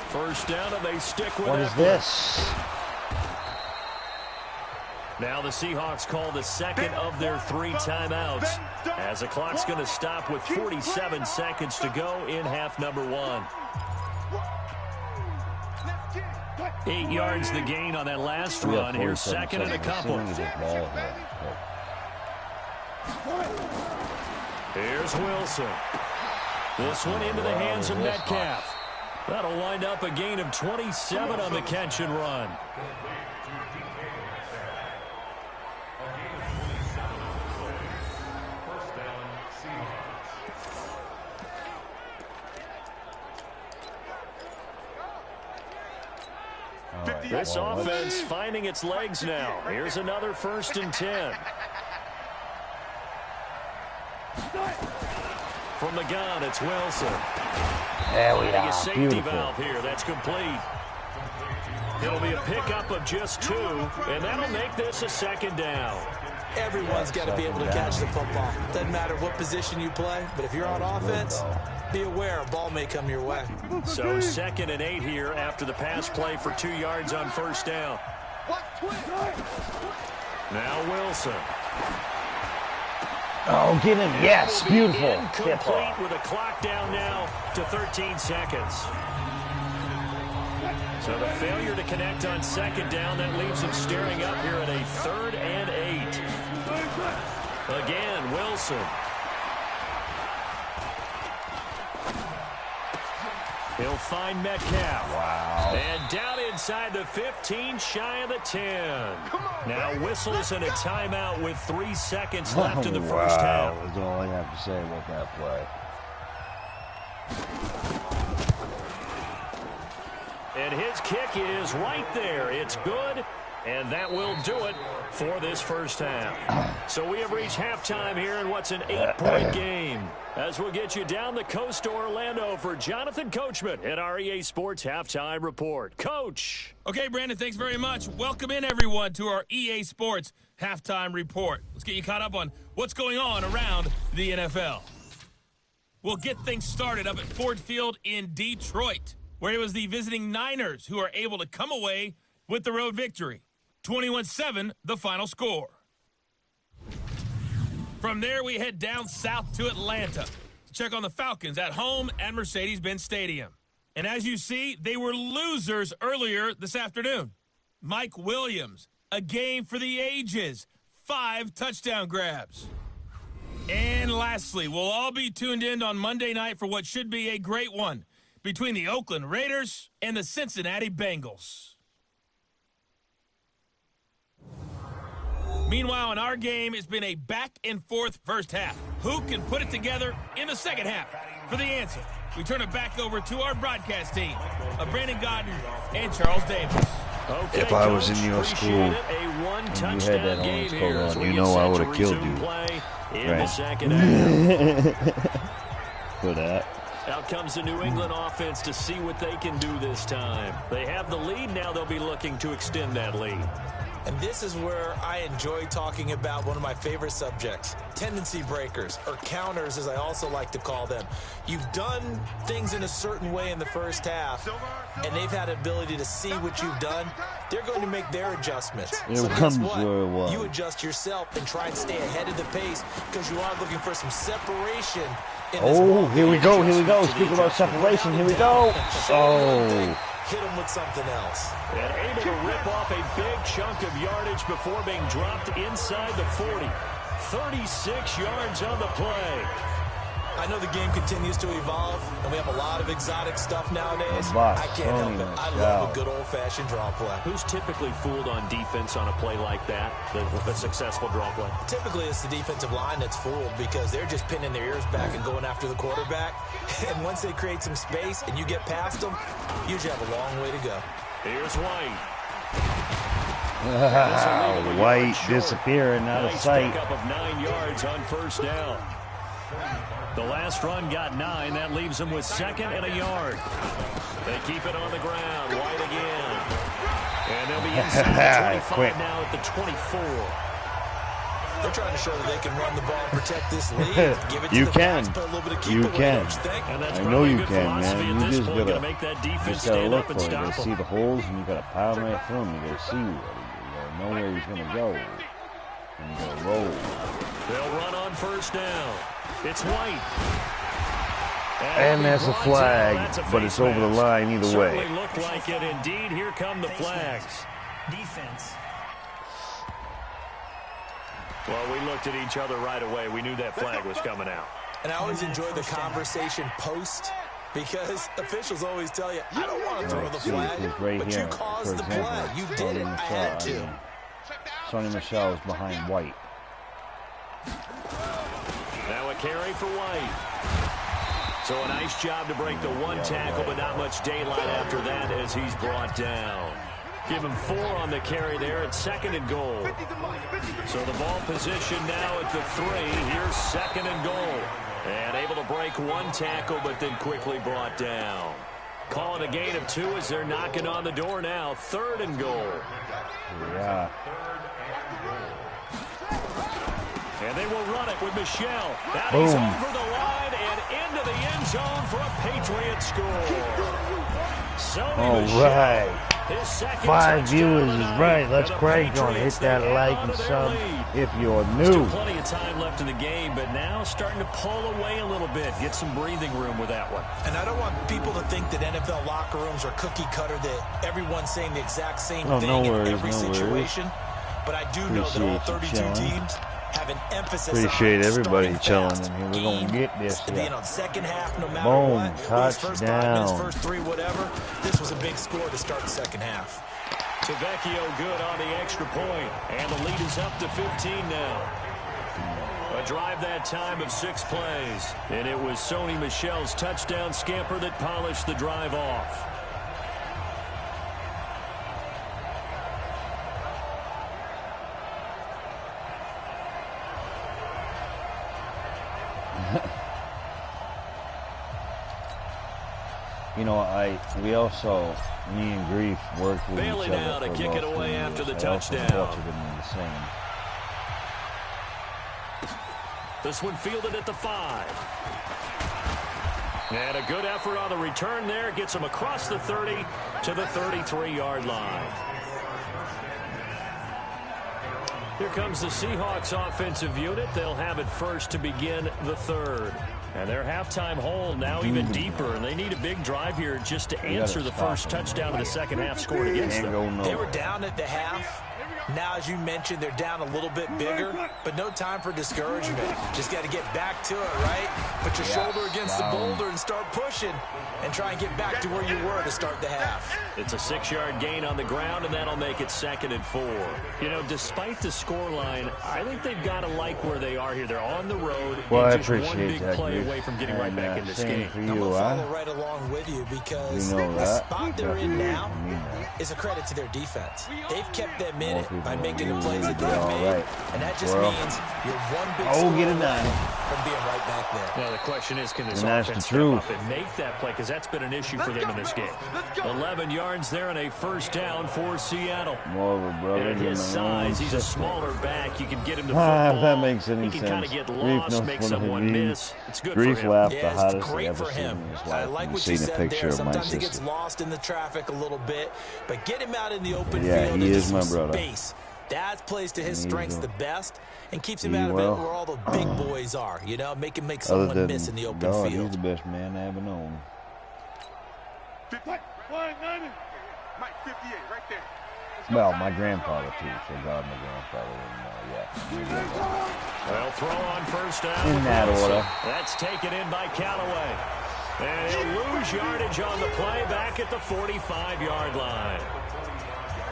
Speaker 3: First down, and they stick with it.
Speaker 1: What is this?
Speaker 3: Now the Seahawks call the second of their 3 timeouts, as the clock's going to stop with 47 seconds to go in half number 1. 8 yards the gain on that last run. Here's second and a couple. Here's Wilson. This one into the hands of Metcalf. That'll wind up a gain of 27 on the catch and run. This offense finding its legs now. Here's another first and 10. From the gun, it's Wilson.
Speaker 1: There we
Speaker 3: A
Speaker 1: are.
Speaker 3: safety
Speaker 1: Beautiful.
Speaker 3: valve here. That's complete. It'll be a pickup of just 2, and that'll make this a second down.
Speaker 4: Everyone's got to be able to catch the football. Doesn't matter what position you play, but if you're on offense, be aware a ball may come your way.
Speaker 3: So 2nd and 8 here after the pass play for 2 yards on first down. Now Wilson.
Speaker 1: Oh, get him. Yes, beautiful.
Speaker 3: Incomplete with a clock down now to 13 seconds. So the failure to connect on 2nd down, that leaves him staring up here at a 3rd and 8. Again, Wilson. He'll find Metcalf.
Speaker 1: Wow.
Speaker 3: And down inside the 15, shy of the 10. Now whistles and a timeout with 3 seconds left in the first half.
Speaker 1: That's all I have to say about that play.
Speaker 3: And his kick is right there. It's good, and that will do it for this first half. So we have reached halftime here in what's an 8-point game. As we'll get you down the coast to Orlando for Jonathan Coachman at our EA Sports Halftime Report. Coach.
Speaker 2: Okay, Brandon, thanks very much. Welcome in, everyone, to our EA Sports Halftime Report. Let's get you caught up on what's going on around the NFL. We'll get things started up at Ford Field in Detroit, where it was the visiting Niners who are able to come away with the road victory. 21-7, the final score. From there, we head down south to Atlanta to check on the Falcons at home at Mercedes-Benz Stadium. And as you see, they were losers earlier this afternoon. Mike Williams, a game for the ages, 5 touchdown grabs. And lastly, we'll all be tuned in on Monday night for what should be a great one between the Oakland Raiders and the Cincinnati Bengals. Meanwhile, in our game, it's been a back-and-forth first half. Who can put it together in the second half? For the answer, we turn it back over to our broadcast team of Brandon Godden and Charles Davis.
Speaker 3: Okay,
Speaker 1: if I was in your school and you had that Owens coat on, you know I would have killed you. Right. For that.
Speaker 3: Out comes the New England offense to see what they can do this time. They have the lead. Now they'll be looking to extend that lead.
Speaker 4: And this is where I enjoy talking about one of my favorite subjects, tendency breakers, or counters as I also like to call them. You've done things in a certain way in the first half, and they've had ability to see what you've done. They're going to make their adjustments. So guess what? You adjust yourself and try and stay ahead of the pace because you are looking for some separation in this ball.
Speaker 1: Here we go. Speaking about separation, here we go. Oh.
Speaker 4: Hit him with something else.
Speaker 3: And able to rip off a big chunk of yardage before being dropped inside the 40. 36 yards on the play.
Speaker 4: I know the game continues to evolve, and we have a lot of exotic stuff nowadays.
Speaker 1: I
Speaker 4: can't help it. I love a good old-fashioned draw play.
Speaker 3: Who's typically fooled on defense on a play like that, the successful draw play?
Speaker 4: Typically, it's the defensive line that's fooled because they're just pinning their ears back and going after the quarterback. And once they create some space and you get past them, you usually have a long way to go.
Speaker 3: Here's White.
Speaker 1: White disappearing out of sight.
Speaker 3: Pickup of 9 yards on first down. The last run got 9. That leaves them with 2nd and a yard. They keep it on the ground. White again. And they'll be inside the 25 now at the 24.
Speaker 4: They're trying to show that they can run the ball and protect this lead. Give it to
Speaker 1: You
Speaker 4: the
Speaker 1: can.
Speaker 4: backs, put a little bit of keep
Speaker 1: You
Speaker 4: away,
Speaker 1: can.
Speaker 4: don't you think?
Speaker 3: And that's
Speaker 1: I know you
Speaker 3: good
Speaker 1: can,
Speaker 3: philosophy
Speaker 1: man.
Speaker 3: at
Speaker 1: You
Speaker 3: this
Speaker 1: just
Speaker 3: point.
Speaker 1: gotta
Speaker 3: Make that defense
Speaker 1: gotta
Speaker 3: stand
Speaker 1: look
Speaker 3: up
Speaker 1: for
Speaker 3: and
Speaker 1: it. You
Speaker 3: stop
Speaker 1: gotta see
Speaker 3: them.
Speaker 1: the holes, and you gotta pound right through them. You gotta see what you gotta know where he's gonna go, and you gotta roll.
Speaker 3: They'll run on first down. It's White.
Speaker 1: And that's a flag, but it's over the line either way.
Speaker 3: Certainly looked like it. Indeed, here come the flags.
Speaker 6: Defense.
Speaker 3: Well, we looked at each other right away. We knew that flag was coming out.
Speaker 4: And I always enjoy the conversation post because officials always tell you, I don't want to throw the flag,
Speaker 1: right
Speaker 4: but
Speaker 1: here,
Speaker 4: you caused the
Speaker 1: for
Speaker 4: play.
Speaker 1: example,
Speaker 4: You did it. I had to.
Speaker 1: Sonny Michel is behind White.
Speaker 3: Now a carry for White. So a nice job to break the one tackle, but not much daylight after that as he's brought down. Give him 4 on the carry there at 2nd and goal. So the ball position now at the 3. Here's 2nd and goal. And able to break one tackle, but then quickly brought down. Calling a gain of 2 as they're knocking on the door now. 3rd and goal.
Speaker 1: Yeah.
Speaker 3: And they will run it with Michel. That
Speaker 1: Boom.
Speaker 3: is over the line and into the end zone for a Patriot score.
Speaker 1: All right. 5 viewers is right. Let's crank on it. Hit that like and sub if you're new.
Speaker 3: Still plenty of time left in the game, but now starting to pull away a little bit. Get some breathing room with that one.
Speaker 4: And I don't want people to think that NFL locker rooms are cookie cutter, that everyone's saying the exact same thing in every situation. But I do know that all 32 teams have an emphasis
Speaker 1: Appreciate
Speaker 4: on
Speaker 1: everybody chilling
Speaker 4: fast,
Speaker 1: in here. We're going to get this.
Speaker 4: being on second half no matter
Speaker 1: Boom,
Speaker 4: what. Those first 5 minutes,
Speaker 1: touchdown.
Speaker 4: first 3, whatever. This was a big score to start the second half.
Speaker 3: Tavecchio good on the extra point, and the lead is up to 15 now. A drive that time of 6 plays, and it was Sony Michel's touchdown scamper that polished the drive off.
Speaker 1: You know, we also, me and Grief worked with
Speaker 3: Bailey
Speaker 1: each other
Speaker 3: now to
Speaker 1: for
Speaker 3: kick
Speaker 1: about
Speaker 3: it away
Speaker 1: 3
Speaker 3: after
Speaker 1: years.
Speaker 3: the
Speaker 1: I also
Speaker 3: touchdown.
Speaker 1: coached him in the same.
Speaker 3: This one fielded at the 5. And a good effort on the return there. Gets him across the 30 to the 33-yard line. Here comes the Seahawks offensive unit. They'll have it first to begin the 3rd. And their halftime hole now even deeper, and they need a big drive here just to answer the first touchdown of the second half scored against them.
Speaker 4: They were down at the half. Now, as you mentioned, they're down a little bit bigger, but no time for discouragement. Just got to get back to it, right? Put your shoulder against the boulder and start pushing and try and get back to where you were to start the half.
Speaker 3: It's a 6-yard gain on the ground, and that'll make it 2nd and 4. You know, despite the scoreline, I think they've got to like where they are here. They're on the road.
Speaker 1: Well, I
Speaker 3: just one
Speaker 1: appreciate
Speaker 3: big
Speaker 1: that,
Speaker 3: play
Speaker 1: Grief.
Speaker 3: away from getting right back in this game.
Speaker 1: For
Speaker 4: I'm
Speaker 1: you,
Speaker 4: going to follow right along with you because the spot they're in now is a credit to their defense. They've kept them in it by making the plays that they've made, and that just means you're one big score
Speaker 1: get it done
Speaker 4: from being right back there.
Speaker 3: Now, the question is, can this
Speaker 1: And that's
Speaker 3: offense
Speaker 1: the truth.
Speaker 3: step up and make that play? Because that's been an issue for them in this game. 11 yards there and a first down for Seattle.
Speaker 1: More of a brother
Speaker 3: At
Speaker 1: than
Speaker 3: his
Speaker 1: my
Speaker 3: size,
Speaker 1: own
Speaker 3: he's a
Speaker 1: sister.
Speaker 3: smaller back. You can get him to
Speaker 1: Ah,
Speaker 3: football.
Speaker 1: if that makes any
Speaker 3: he can kind of
Speaker 1: sense.
Speaker 3: get
Speaker 1: Grief
Speaker 3: lost,
Speaker 1: knows
Speaker 3: make
Speaker 1: what I
Speaker 3: someone
Speaker 1: mean.
Speaker 3: miss. It's good
Speaker 1: Grief
Speaker 3: for him.
Speaker 1: laughed the
Speaker 4: Yeah,
Speaker 1: hottest
Speaker 4: it's
Speaker 1: I've
Speaker 4: great
Speaker 1: ever
Speaker 4: for
Speaker 1: seen
Speaker 4: him.
Speaker 1: in his
Speaker 4: I
Speaker 1: life.
Speaker 4: like
Speaker 1: When
Speaker 4: what
Speaker 1: you
Speaker 4: you
Speaker 1: seen a
Speaker 4: said
Speaker 1: picture
Speaker 4: there.
Speaker 1: of my
Speaker 4: Sometimes he gets
Speaker 1: sister.
Speaker 4: lost in the traffic a little bit, but get him out in the open
Speaker 1: Yeah,
Speaker 4: field
Speaker 1: he
Speaker 4: and
Speaker 1: is
Speaker 4: some
Speaker 1: my brother.
Speaker 4: space. That plays to his
Speaker 1: And
Speaker 4: strengths
Speaker 1: he's
Speaker 4: the best and keeps him
Speaker 1: he
Speaker 4: out of it
Speaker 1: will.
Speaker 4: where all the big boys are. You know, make him make
Speaker 1: Other
Speaker 4: someone
Speaker 1: than
Speaker 4: miss in the open
Speaker 1: God, he's
Speaker 4: field.
Speaker 1: the best man I ever known.
Speaker 5: Mike, 58, right there.
Speaker 1: Well, my grandfather too, so God, my grandfather and
Speaker 3: Well, throw on first down.
Speaker 1: In that order.
Speaker 3: That's taken in by Callaway. And he'll lose yardage on the play back at the 45-yard line.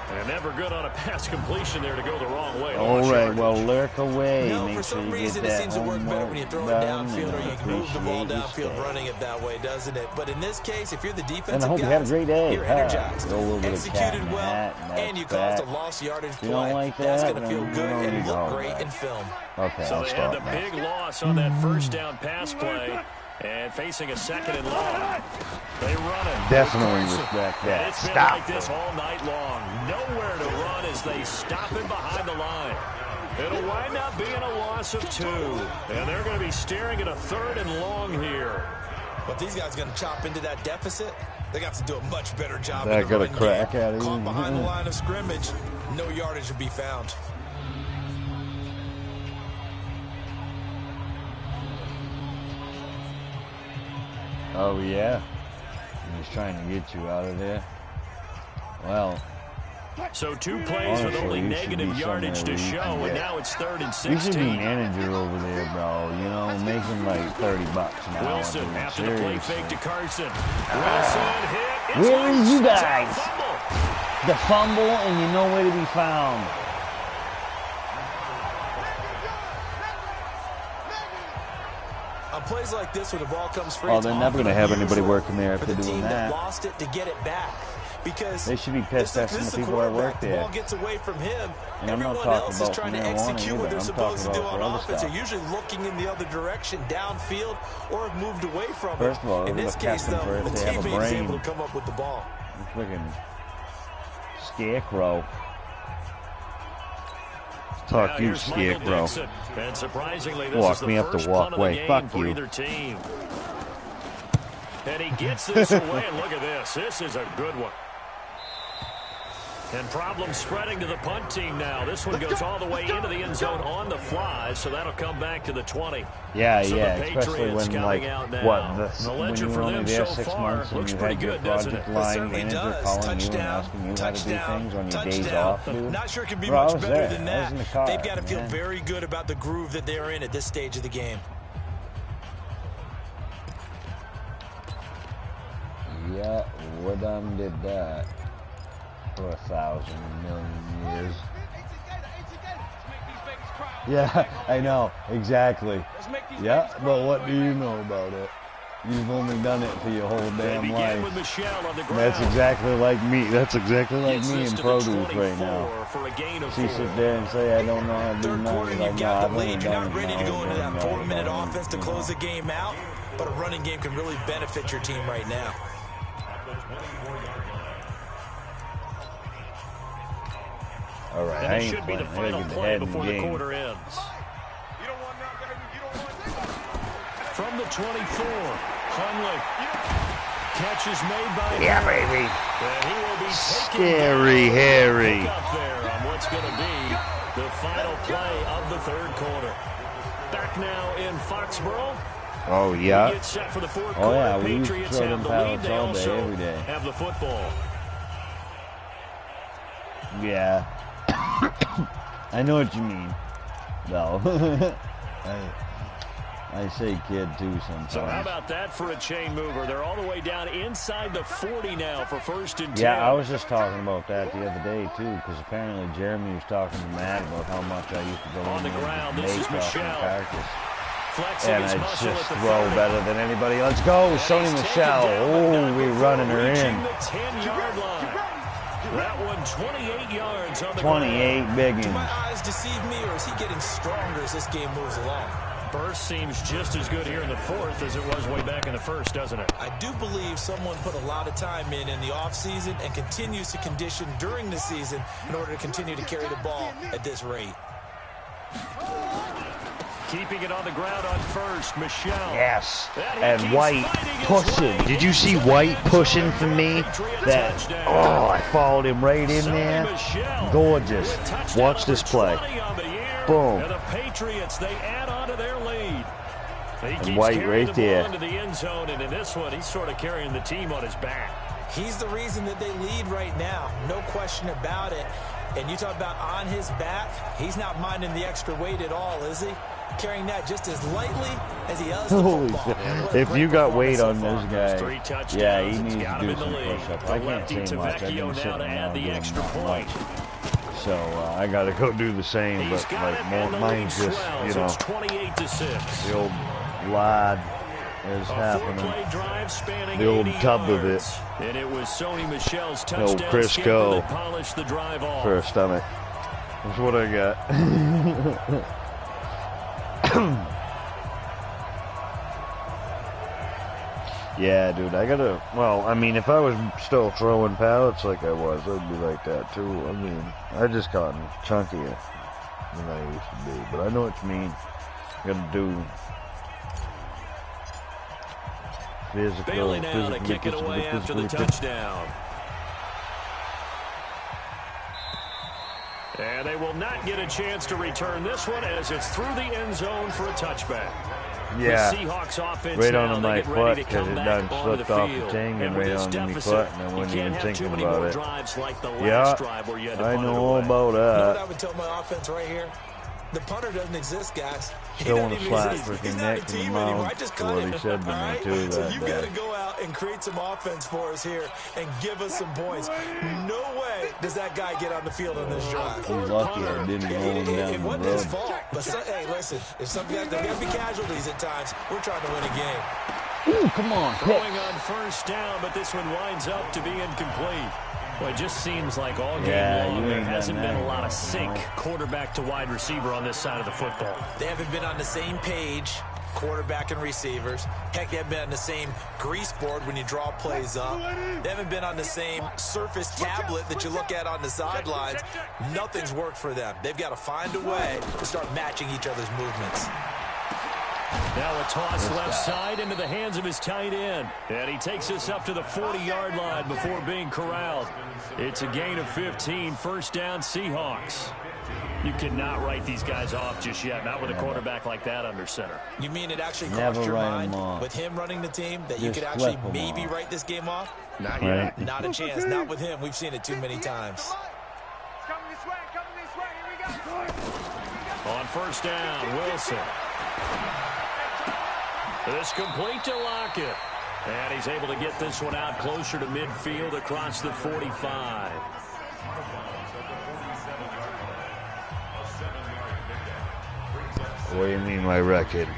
Speaker 3: And never good on a pass completion there to go the wrong way.
Speaker 1: All right, well, lurk away.
Speaker 4: No,
Speaker 1: Make
Speaker 4: for
Speaker 1: sure
Speaker 4: some
Speaker 1: you
Speaker 4: reason
Speaker 1: get
Speaker 4: it
Speaker 1: that
Speaker 4: seems to work better when you throw it
Speaker 1: homework
Speaker 4: downfield or you
Speaker 1: done,
Speaker 4: can move the ball
Speaker 1: appreciate
Speaker 4: downfield
Speaker 1: your
Speaker 4: running it that way, doesn't it? But in this case, if you're the
Speaker 1: And I
Speaker 4: defensive
Speaker 1: hope you had a
Speaker 4: guys,
Speaker 1: great day.
Speaker 4: you're energized,
Speaker 1: Go a little bit of cat in
Speaker 4: executed
Speaker 1: the
Speaker 4: well,
Speaker 1: hat,
Speaker 4: and you caused a lost yardage
Speaker 1: You don't
Speaker 4: play.
Speaker 1: like
Speaker 4: That's
Speaker 1: that?
Speaker 4: going to feel
Speaker 1: Then
Speaker 4: good
Speaker 1: you don't
Speaker 4: and
Speaker 1: need to
Speaker 4: look
Speaker 1: hold
Speaker 4: great
Speaker 1: that.
Speaker 4: in film.
Speaker 1: Okay,
Speaker 3: So
Speaker 1: I'll
Speaker 3: they had
Speaker 1: stop
Speaker 3: the
Speaker 1: now.
Speaker 3: big loss on that first down pass play. And facing a 2nd and long. They run it.
Speaker 1: Definitely respect
Speaker 3: And
Speaker 1: that.
Speaker 3: it's been
Speaker 1: Stop.
Speaker 3: like this all night long. Nowhere to run as they stop him behind the line. It'll wind up being a loss of 2. And they're going to be staring at a 3rd and long here.
Speaker 4: But these guys going to chop into that deficit. They got to do a much better job.
Speaker 1: That
Speaker 4: in the
Speaker 1: got a
Speaker 4: run
Speaker 1: crack
Speaker 4: game.
Speaker 1: at it.
Speaker 4: Caught behind the line of scrimmage. No yardage to be found.
Speaker 1: Oh, yeah? He's trying to get you out of there. Well,
Speaker 3: So 2 plays with
Speaker 1: honestly,
Speaker 3: only
Speaker 1: you should
Speaker 3: negative
Speaker 1: be
Speaker 3: yardage to
Speaker 1: somewhere
Speaker 3: show,
Speaker 1: where you
Speaker 3: and
Speaker 1: can
Speaker 3: now it's 3rd and
Speaker 1: you should be
Speaker 3: 16.
Speaker 1: manager over there, bro. You know, making like $30 an hour.
Speaker 3: Wilson
Speaker 1: dude.
Speaker 3: after the play
Speaker 1: Seriously.
Speaker 3: fake to Carson. Wilson hit. It's
Speaker 1: Where is
Speaker 3: loose.
Speaker 1: you
Speaker 3: It's a
Speaker 1: guys?
Speaker 3: fumble.
Speaker 1: The fumble, and you're nowhere to be found.
Speaker 4: On plays like this where the ball comes free,
Speaker 1: Oh,
Speaker 4: it's
Speaker 1: they're never
Speaker 4: often
Speaker 1: going to have anybody
Speaker 4: unusual
Speaker 1: working there if
Speaker 4: for
Speaker 1: they're
Speaker 4: the
Speaker 1: doing
Speaker 4: team that
Speaker 1: that.
Speaker 4: lost it to get it back. Because
Speaker 1: They should be pissed
Speaker 4: this
Speaker 1: at some
Speaker 4: is
Speaker 1: of the
Speaker 4: the
Speaker 1: people that work
Speaker 4: quarterback. The
Speaker 1: there.
Speaker 4: ball gets away from him.
Speaker 1: And I'm not
Speaker 4: Everyone
Speaker 1: talking
Speaker 4: else is
Speaker 1: about
Speaker 4: trying to
Speaker 1: marijuana
Speaker 4: execute
Speaker 1: either.
Speaker 4: what they're
Speaker 1: I'm
Speaker 4: supposed to
Speaker 1: talking
Speaker 4: do
Speaker 1: about
Speaker 4: on
Speaker 1: for other
Speaker 4: offense.
Speaker 1: stuff.
Speaker 4: They're usually looking in the other direction, downfield, or have moved away from it.
Speaker 1: First of all,
Speaker 4: in
Speaker 1: look
Speaker 4: this
Speaker 1: at
Speaker 4: case,
Speaker 1: Captain
Speaker 4: though,
Speaker 1: First.
Speaker 4: the
Speaker 1: They have a
Speaker 4: teammate is able
Speaker 1: brain.
Speaker 4: to come up with the ball.
Speaker 1: Freaking scarecrow. Talk you, scarecrow.
Speaker 3: And surprisingly, this
Speaker 1: Walk
Speaker 3: is the
Speaker 1: me up the
Speaker 3: first punt of the
Speaker 1: walkway.
Speaker 3: game
Speaker 1: Fuck
Speaker 3: for
Speaker 1: you.
Speaker 3: either team. And he gets this away, and look at this. This is a good one. And problems spreading to the punt team now. This one goes all the way into the end zone on the fly, so that'll come back to the 20.
Speaker 1: Yeah,
Speaker 3: so
Speaker 1: yeah,
Speaker 3: the
Speaker 1: especially when, like, the
Speaker 3: ledger
Speaker 1: when
Speaker 3: for
Speaker 1: you
Speaker 3: them
Speaker 1: only there
Speaker 3: so
Speaker 1: 6
Speaker 3: far
Speaker 1: months and
Speaker 3: looks
Speaker 1: you
Speaker 3: pretty
Speaker 1: had your
Speaker 3: good, doesn't it?
Speaker 1: project line
Speaker 4: certainly
Speaker 1: manager
Speaker 4: does.
Speaker 1: calling you and
Speaker 4: Touchdown,
Speaker 1: asking you how to do
Speaker 4: touchdown,
Speaker 1: things on your days
Speaker 4: touchdown.
Speaker 1: off, dude.
Speaker 4: Not sure it could be
Speaker 1: Bro, I
Speaker 4: much
Speaker 1: was
Speaker 4: better
Speaker 1: there.
Speaker 4: than
Speaker 1: I was in
Speaker 4: that.
Speaker 1: the car,
Speaker 4: They've got to feel
Speaker 1: man.
Speaker 4: very good about the groove that they're in at this stage of the game.
Speaker 1: Yeah, we done did that for 1,000 million years. Yeah, I know, exactly. Yeah, but what do you know about it? You've only done it for your whole damn life. That's exactly like me. That's exactly like me in produce right now. She sit there and say, I don't know how to do
Speaker 4: Third quarter,
Speaker 1: nothing. Like,
Speaker 4: you've
Speaker 1: no,
Speaker 4: got
Speaker 1: I've
Speaker 4: the
Speaker 1: only
Speaker 4: lead. You're
Speaker 1: done
Speaker 4: not
Speaker 1: it
Speaker 4: ready to
Speaker 1: now,
Speaker 4: go into that
Speaker 1: and
Speaker 4: 4-minute
Speaker 1: now,
Speaker 4: offense to close the game out, but a running game can really benefit your team right now.
Speaker 1: All right,
Speaker 3: And
Speaker 1: I
Speaker 3: it
Speaker 1: ain't
Speaker 3: should be the
Speaker 1: playing. I
Speaker 3: final
Speaker 1: gotta get the
Speaker 3: play
Speaker 1: head in
Speaker 3: before
Speaker 1: the
Speaker 3: the
Speaker 1: game.
Speaker 3: quarter ends. From the 24, Hunley. Catch is made by
Speaker 1: Yeah,
Speaker 3: Harry.
Speaker 1: baby.
Speaker 3: And he will be taken
Speaker 1: Scary
Speaker 3: down.
Speaker 1: Harry.
Speaker 3: Pick up there on what's going to be the final play of the third quarter. Back now in Foxborough.
Speaker 1: Oh, yeah.
Speaker 3: Get set for the fourth
Speaker 1: Oh,
Speaker 3: quarter.
Speaker 1: yeah, we used to
Speaker 3: Patriots
Speaker 1: throw
Speaker 3: have
Speaker 1: them
Speaker 3: the lead.
Speaker 1: pallets
Speaker 3: They
Speaker 1: all day,
Speaker 3: also
Speaker 1: every day.
Speaker 3: have the football.
Speaker 1: Yeah. I know what you mean. No. I say kid too sometimes.
Speaker 3: So how about that for a chain mover? They're all the way down inside the 40 now for 1st and 10.
Speaker 1: Yeah, I was just talking about that the other day too, because apparently Jeremy was talking to Matt about how much I used to go
Speaker 3: On the
Speaker 1: in there
Speaker 3: ground,
Speaker 1: and
Speaker 3: this is
Speaker 1: make off the
Speaker 3: Michelle.
Speaker 1: practice.
Speaker 3: Flexing
Speaker 1: And
Speaker 3: his
Speaker 1: I
Speaker 3: muscle
Speaker 1: just
Speaker 3: at the
Speaker 1: throw
Speaker 3: 30.
Speaker 1: better than anybody. Let's go,
Speaker 3: And
Speaker 1: Sony
Speaker 3: he's
Speaker 1: Michelle.
Speaker 3: taken down, but
Speaker 1: Oh,
Speaker 3: not
Speaker 1: we're
Speaker 3: before
Speaker 1: running her
Speaker 3: reaching
Speaker 1: in.
Speaker 3: the 10-yard line. That one 28 yards on the
Speaker 1: 28
Speaker 3: ground.
Speaker 1: big
Speaker 4: Do my
Speaker 1: ones.
Speaker 4: eyes deceive me, or is he getting stronger as this game moves along?
Speaker 3: Burst seems just as good here in the fourth as it was way back in the first, doesn't it?
Speaker 4: I do believe someone put a lot of time in the offseason and continues to condition during the season in order to continue to carry the ball at this rate.
Speaker 3: Keeping it on the ground on first, Michelle.
Speaker 1: Yes.
Speaker 3: And he
Speaker 1: And
Speaker 3: keeps
Speaker 1: White
Speaker 3: fighting his
Speaker 1: pushing.
Speaker 3: way
Speaker 1: Did you see
Speaker 3: into the
Speaker 1: White
Speaker 3: end zone
Speaker 1: pushing
Speaker 3: for
Speaker 1: for
Speaker 3: the
Speaker 1: me?
Speaker 3: Patriot
Speaker 1: That,
Speaker 3: touchdown.
Speaker 1: oh, I followed him right in
Speaker 3: Sony
Speaker 1: there.
Speaker 3: Michel
Speaker 1: Gorgeous.
Speaker 3: with touchdown
Speaker 1: Watch this
Speaker 3: number
Speaker 1: play.
Speaker 3: 20 on the year.
Speaker 1: Boom.
Speaker 3: And the Patriots, they add on to their lead. He keeps
Speaker 1: White
Speaker 3: carrying
Speaker 1: right
Speaker 3: the ball
Speaker 1: there.
Speaker 3: into the end zone, and in this one, he's sort of carrying the team on his back.
Speaker 4: He's the reason that they lead right now. No question about it. And you talk about on his back, he's not minding the extra weight at all, is he? Carrying that just as lightly as he does the
Speaker 1: Holy
Speaker 4: football.
Speaker 1: shit.
Speaker 4: Man, what a
Speaker 1: If
Speaker 4: great
Speaker 1: you got weight
Speaker 4: performance
Speaker 1: on
Speaker 4: so
Speaker 1: this
Speaker 4: far.
Speaker 3: 3
Speaker 1: guy,
Speaker 3: touchdowns.
Speaker 1: yeah, he
Speaker 3: He's
Speaker 1: needs
Speaker 3: got
Speaker 1: to
Speaker 3: him
Speaker 1: do
Speaker 3: in the
Speaker 1: some
Speaker 3: league.
Speaker 1: push-ups.
Speaker 3: The
Speaker 1: I can't
Speaker 3: lefty
Speaker 1: say much. I've
Speaker 3: Tavecchio
Speaker 1: been
Speaker 3: now
Speaker 1: sitting
Speaker 3: to add
Speaker 1: around
Speaker 3: the
Speaker 1: doing
Speaker 3: extra
Speaker 1: not
Speaker 3: point.
Speaker 1: much. So I got to go do the same,
Speaker 3: He's
Speaker 1: but
Speaker 3: got
Speaker 1: like
Speaker 3: it, and the lead
Speaker 1: mine's just,
Speaker 3: swells.
Speaker 1: you know,
Speaker 3: It's 28-6.
Speaker 1: the old lad is
Speaker 3: A
Speaker 1: happening.
Speaker 3: four-play drive spanning
Speaker 1: The old
Speaker 3: 80
Speaker 1: tub of it.
Speaker 3: yards. And it was Sony Michel's
Speaker 1: The old
Speaker 3: touchdown skipper
Speaker 1: Crisco
Speaker 3: that polished the drive off.
Speaker 1: for a stomach. That's what I got. Yeah, dude, I gotta, well, I mean, if I was still throwing pallets like I was, I'd be like that too. I mean, I just gotten chunkier than I used to be, but I know what you mean. Gotta do physical,
Speaker 3: Bailey now to kick it away after the touchdown. And they will not get a chance to return this one as it's through the end zone for a touchback.
Speaker 1: Yeah,
Speaker 3: The Seahawks offense
Speaker 1: right
Speaker 3: now,
Speaker 1: on
Speaker 3: they
Speaker 1: my
Speaker 3: get ready
Speaker 1: foot
Speaker 3: to come
Speaker 1: because it
Speaker 3: back
Speaker 1: done
Speaker 3: onto
Speaker 1: slipped
Speaker 3: the
Speaker 1: off the
Speaker 3: field.
Speaker 1: thing and
Speaker 3: with
Speaker 1: right
Speaker 3: this
Speaker 1: onto my
Speaker 3: deficit,
Speaker 1: foot, and I
Speaker 3: you
Speaker 1: wasn't
Speaker 3: can't
Speaker 1: even
Speaker 3: have too
Speaker 1: thinking
Speaker 3: many
Speaker 1: about
Speaker 3: more
Speaker 1: it.
Speaker 3: drives like the
Speaker 1: Yeah,
Speaker 3: last drive where you had to
Speaker 1: I
Speaker 3: punt it
Speaker 1: know
Speaker 3: away.
Speaker 1: about
Speaker 4: You know what
Speaker 1: that.
Speaker 4: I would tell my offense right here? The punter doesn't exist, guys. He
Speaker 1: Still
Speaker 4: doesn't
Speaker 1: wanna
Speaker 4: even
Speaker 1: slap
Speaker 4: exist.
Speaker 1: freaking
Speaker 4: He's not a
Speaker 1: neck in the
Speaker 4: team
Speaker 1: mouth
Speaker 4: anymore. I just
Speaker 1: for
Speaker 4: cut
Speaker 1: what
Speaker 4: him.
Speaker 1: he said to me,
Speaker 4: All right?
Speaker 1: too,
Speaker 4: So
Speaker 1: that
Speaker 4: you've got to
Speaker 1: day.
Speaker 4: go out and create some offense for us here and give us some points. No way does that guy get on the field on this drive.
Speaker 1: He's lucky I didn't roll him down
Speaker 4: It
Speaker 1: the
Speaker 4: wasn't his
Speaker 1: road.
Speaker 4: fault. But hey, listen, if some guys, there got to be casualties at times. We're trying to win a game.
Speaker 1: Ooh, come on,
Speaker 3: Throwing on first down, but this one winds up to be incomplete. Well, it just seems like all game long
Speaker 1: you
Speaker 3: there
Speaker 1: ain't
Speaker 3: hasn't
Speaker 1: done
Speaker 3: been a
Speaker 1: that.
Speaker 3: lot of sync quarterback to wide receiver on this side of the football.
Speaker 4: They haven't been on the same page quarterback and receivers. Heck, they haven't been on the same grease board when you draw plays up. They haven't been on the same surface tablet that you look at on the sidelines. Nothing's worked for them. They've got to find a way to start matching each other's movements.
Speaker 3: Now a toss left side into the hands of his tight end. And he takes this up to the 40-yard line before being corralled. It's a gain of 15, first down Seahawks. You cannot write these guys off just yet, not with a quarterback like that under center.
Speaker 4: You mean it actually crossed your mind with him running the team that you could actually maybe write this game off?
Speaker 3: Not yet.
Speaker 4: Not a chance. Not with him. We've seen it too many times.
Speaker 3: On first down, Wilson. This complete to Lockett. And he's able to get this one out closer to midfield across the 45.
Speaker 1: What do you mean my record?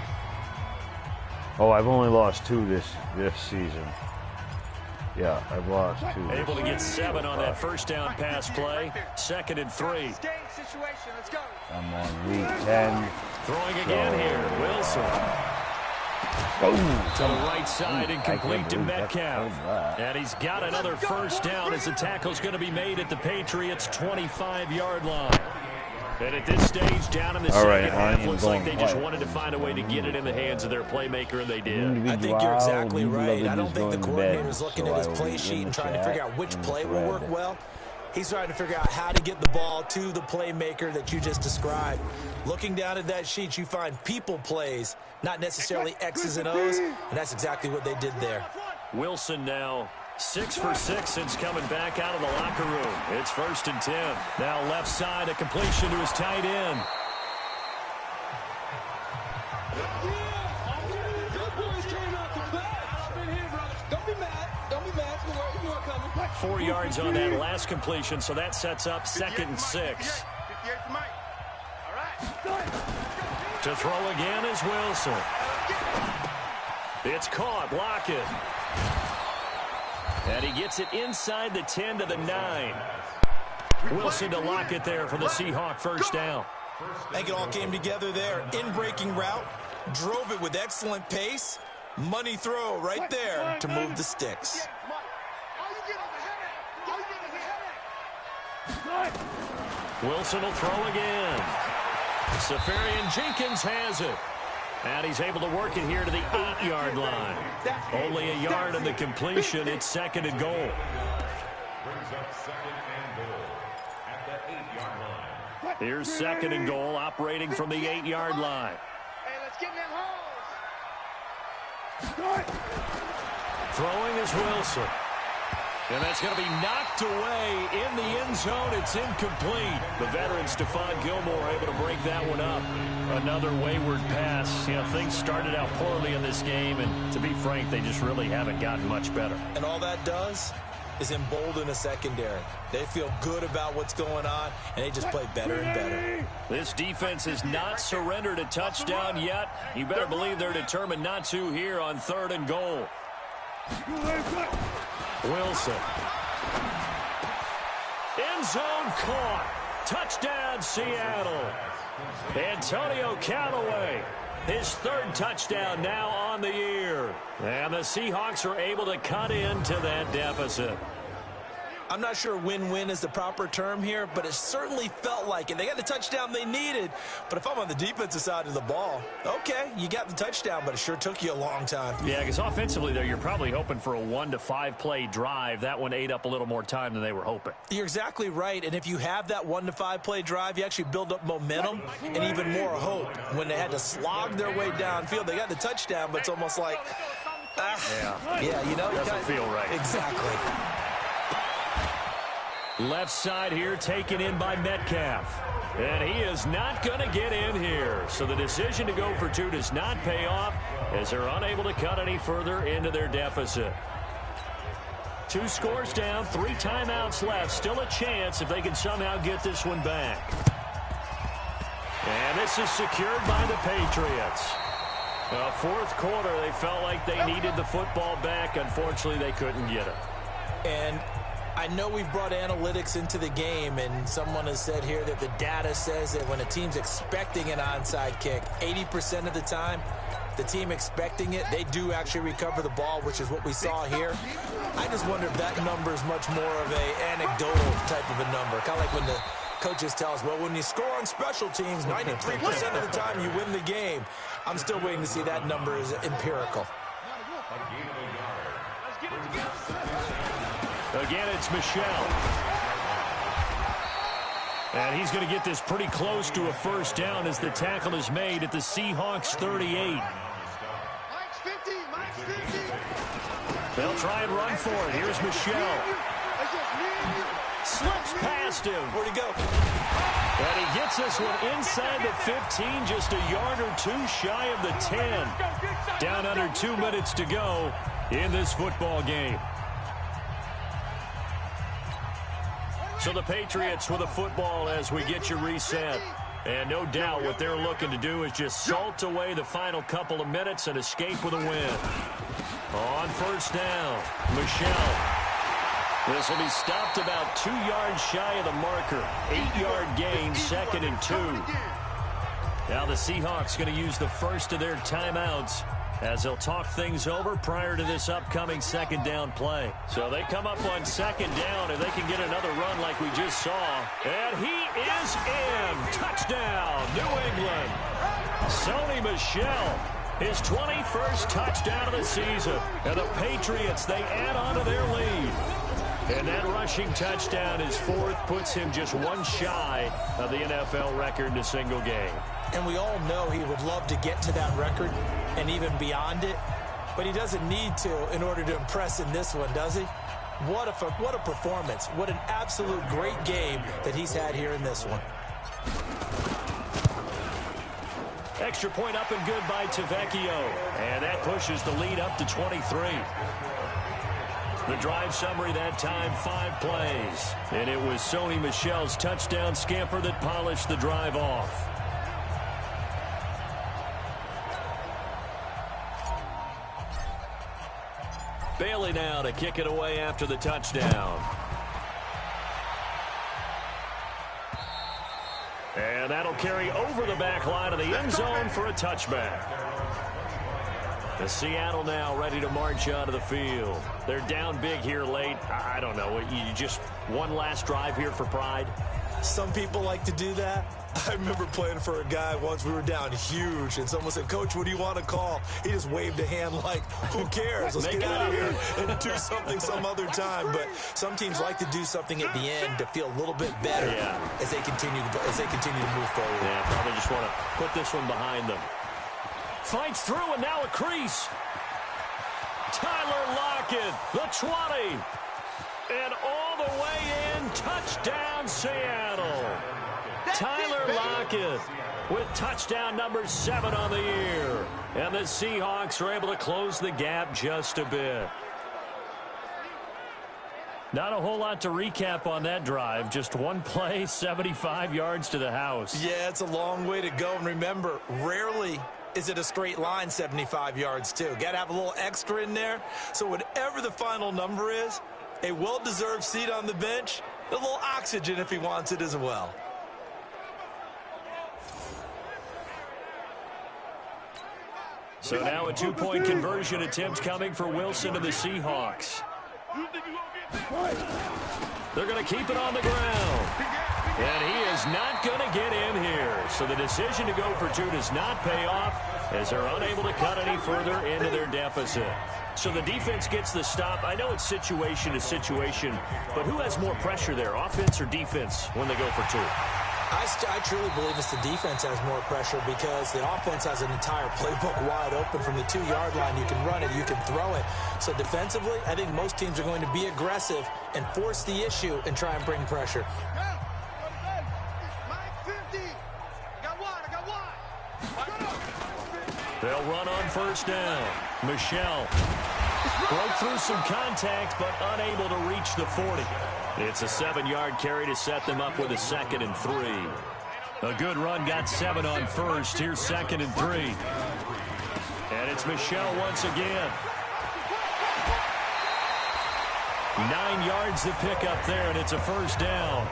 Speaker 1: Oh, I've only lost 2 this season. Yeah, I've lost 2.
Speaker 3: Able to get 7 on that first down pass play. 2nd and 3.
Speaker 1: I'm on week 10.
Speaker 3: Throwing again here, Wilson. To the right side and complete to Metcalf. And he's got another first down as the tackle's going to be made at the Patriots' 25-yard line. And at this stage, down in the second half, looks like they just wanted to find a way to get it in the hands of their playmaker, and they did.
Speaker 4: I think you're exactly right. I don't think the coordinator's looking at his play sheet and trying to figure out which play will work well. He's trying to figure out how to get the ball to the playmaker that you just described. Looking down at that sheet, you find people plays, not necessarily X's and O's, and that's exactly what they did there.
Speaker 3: Wilson now 6 for 6 since coming back out of the locker room. It's 1st and 10. Now left side, a completion to his tight end.
Speaker 6: Don't be mad.
Speaker 3: 4 yards on that last completion, so that sets up 2nd and 6. To throw again is Wilson. It's caught, Lockett. And he gets it inside the 10 to the 9. Wilson to Lockett there for the Seahawk first down.
Speaker 4: I think it all came together there. In-breaking route, drove it with excellent pace. Money throw right there to move the sticks.
Speaker 3: Wilson will throw again. Safarian Jenkins has it. And he's able to work it here to the 8-yard line. Only a yard in the completion. It's 2nd and goal. Here's 2nd and goal, operating from the 8-yard line. Throwing is Wilson. And that's going to be knocked away in the end zone. It's incomplete. The veteran Stephon Gilmore able to break that one up. Another wayward pass. You know, things started out poorly in this game, and to be frank, they just really haven't gotten much better.
Speaker 4: And all that does is embolden a secondary. They feel good about what's going on, and they just play better and better.
Speaker 3: This defense has not surrendered a touchdown yet. You better believe they're determined not to here on 3rd and goal. Wilson. End zone caught. Touchdown, Seattle. Antonio Callaway, his 3rd touchdown now on the year. And the Seahawks are able to cut into that deficit.
Speaker 4: I'm not sure win-win is the proper term here, but it certainly felt like it. They got the touchdown they needed, but if I'm on the defensive side of the ball, okay, you got the touchdown, but it sure took you a long time.
Speaker 3: Yeah, because offensively there, you're probably hoping for a 1 to 5 play drive. That one ate up a little more time than they were hoping.
Speaker 4: You're exactly right, and if you have that 1 to 5 play drive, you actually build up momentum and even more hope. When they had to slog their way downfield, they got the touchdown, but it's almost like, yeah, you know,
Speaker 3: doesn't feel right.
Speaker 4: Exactly.
Speaker 3: Left side here taken in by Metcalf. And he is not going to get in here. So the decision to go for 2 does not pay off as they're unable to cut any further into their deficit. 2 scores down, 3 timeouts left. Still a chance if they can somehow get this one back. And this is secured by the Patriots. 4th quarter, they felt like they needed the football back. Unfortunately, they couldn't get it.
Speaker 4: And I know we've brought analytics into the game, and someone has said here that the data says that when a team's expecting an onside kick, 80% of the time, the team expecting it, they do actually recover the ball, which is what we saw here. I just wonder if that number is much more of a anecdotal type of a number. Kind of like when the coaches tell us, well, when you score on special teams, 93% of the time you win the game. I'm still waiting to see that number is empirical.
Speaker 3: Again, it's Michel. And he's going to get this pretty close to a first down as the tackle is made at the Seahawks 38. They'll try and run for it. Here's Michel. Slips past him.
Speaker 4: Where'd he go?
Speaker 3: And he gets this one inside the 15, just a yard or two shy of the 10. Down under 2 minutes to go in this football game. So the Patriots with a football as we get you reset. And no doubt what they're looking to do is just salt away the final couple of minutes and escape with a win. On first down, Michel. This will be stopped about 2 yards shy of the marker. 8-yard gain, 2nd and 2. Now the Seahawks going to use the first of their timeouts as they'll talk things over prior to this upcoming second down play. So they come up on second down, and they can get another run like we just saw. And he is in. Touchdown, New England. Sony Michel, his 21st touchdown of the season. And the Patriots, they add on to their lead. And that rushing touchdown, his 4th, puts him just one shy of the NFL record in a single game.
Speaker 4: And we all know he would love to get to that record and even beyond it, but he doesn't need to in order to impress in this one, does he? What a performance. What an absolute great game that he's had here in this one.
Speaker 3: Extra point up and good by Tavecchio, and that pushes the lead up to 23. The drive summary that time, 5 plays, and it was Sony Michel's touchdown scamper that polished the drive off. Bailey now to kick it away after the touchdown. And that'll carry over the back line of the end zone for a touchback. The Seattle now ready to march onto the field. They're down big here late. I don't know. You just one last drive here for pride?
Speaker 4: Some people like to do that. I remember playing for a guy once. We were down huge, and someone said, "Coach, what do you want to call?" He just waved a hand like, who cares? Let's get out of here and do something some other time. But some teams like to do something at the end to feel a little bit better as they continue to move forward.
Speaker 3: Yeah, probably just want to put this one behind them. Fights through, and now a crease. Tyler Lockett, the 20. And all the way in, touchdown Seattle. Tyler Lockett with touchdown number 7 on the year. And the Seahawks are able to close the gap just a bit. Not a whole lot to recap on that drive. Just one play, 75 yards to the house.
Speaker 4: Yeah, it's a long way to go. And remember, rarely is it a straight line 75 yards, too. Got to have a little extra in there. So whatever the final number is, a well-deserved seat on the bench, a little oxygen if he wants it as well.
Speaker 3: So now a 2-point conversion attempt coming for Wilson and the Seahawks. They're going to keep it on the ground. And he is not going to get in here. So the decision to go for 2 does not pay off as they're unable to cut any further into their deficit. So the defense gets the stop. I know it's situation to situation, but who has more pressure there, offense or defense, when they go for 2?
Speaker 4: I truly believe it's the defense has more pressure because the offense has an entire playbook wide open from the 2-yard line. You can run it, you can throw it. So defensively, I think most teams are going to be aggressive and force the issue and try and bring pressure.
Speaker 3: They'll run on first down. Michel broke through some contact, but unable to reach the 40. It's a 7-yard carry to set them up with a 2nd and 3. A good run got 7 on first. Here's 2nd and 3. And it's Michel once again. 9 yards to pick up there, and it's a first down.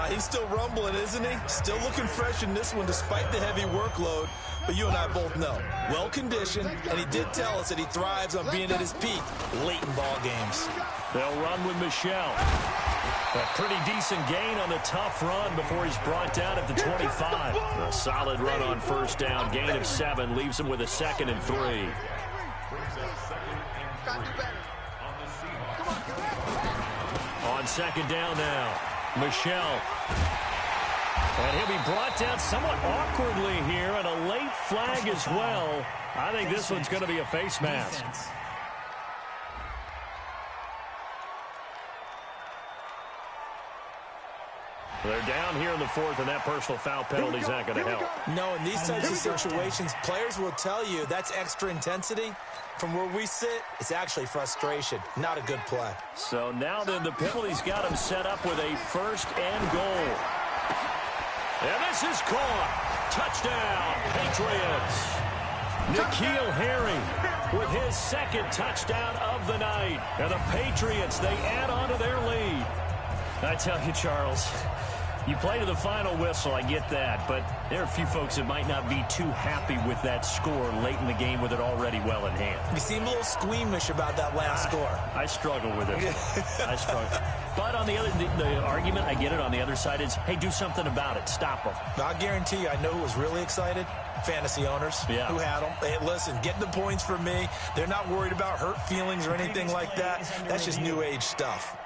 Speaker 4: He's still rumbling, isn't he? Still looking fresh in this one despite the heavy workload. But you and I both know, well-conditioned, and he did tell us that he thrives on being at his peak late in ball games.
Speaker 3: They'll run with Michelle. A pretty decent gain on the tough run before he's brought down at the 25. A solid run on first down. Gain of 7 leaves him with a 2nd and 3. On 2nd down now, Michelle. And he'll be brought down somewhat awkwardly here, and a late flag as well. I think this one's going to be a face mask. They're down here in the 4th, and that personal foul penalty is not going to help.
Speaker 4: No, in these types of situations, players will tell you that's extra intensity. From where we sit, it's actually frustration, not a good play.
Speaker 3: So now then, the penalty's got him set up with a 1st and goal. And this is caught. Touchdown, Patriots. N'Keal Harry with his 2nd touchdown of the night. And the Patriots, they add on to their lead. I tell you, Charles, you play to the final whistle, I get that, but there are a few folks that might not be too happy with that score late in the game with it already well in hand.
Speaker 4: You seem a little squeamish about that last score.
Speaker 3: I struggle with it. I struggle. But on the other, the argument, I get it, on the other side is, hey, do something about it. Stop them.
Speaker 4: I guarantee you, I know who was really excited. Fantasy owners who had them. Hey, listen, get the points for me. They're not worried about hurt feelings or anything like that. That's just new age stuff.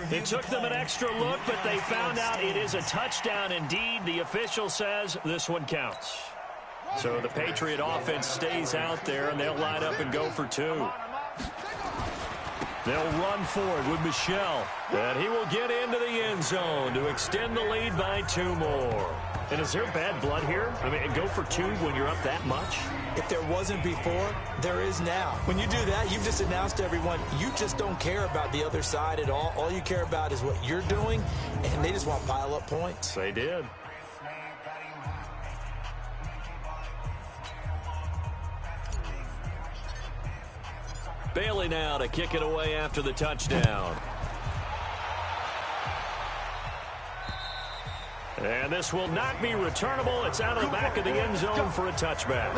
Speaker 3: It took them an extra look, but they found out it is a touchdown indeed. The official says this one counts. So the Patriot offense stays out there, and they'll line up and go for 2. They'll run forward with Michelle, and he will get into the end zone to extend the lead by 2 more. And is there bad blood here? I mean, go for 2 when you're up that much?
Speaker 4: If there wasn't before, there is now. When you do that, you've just announced to everyone, you just don't care about the other side at all. All you care about is what you're doing, and they just want to pile up points.
Speaker 3: They did. Bailey now to kick it away after the touchdown. And this will not be returnable. It's out of the back of the end zone for a touchback.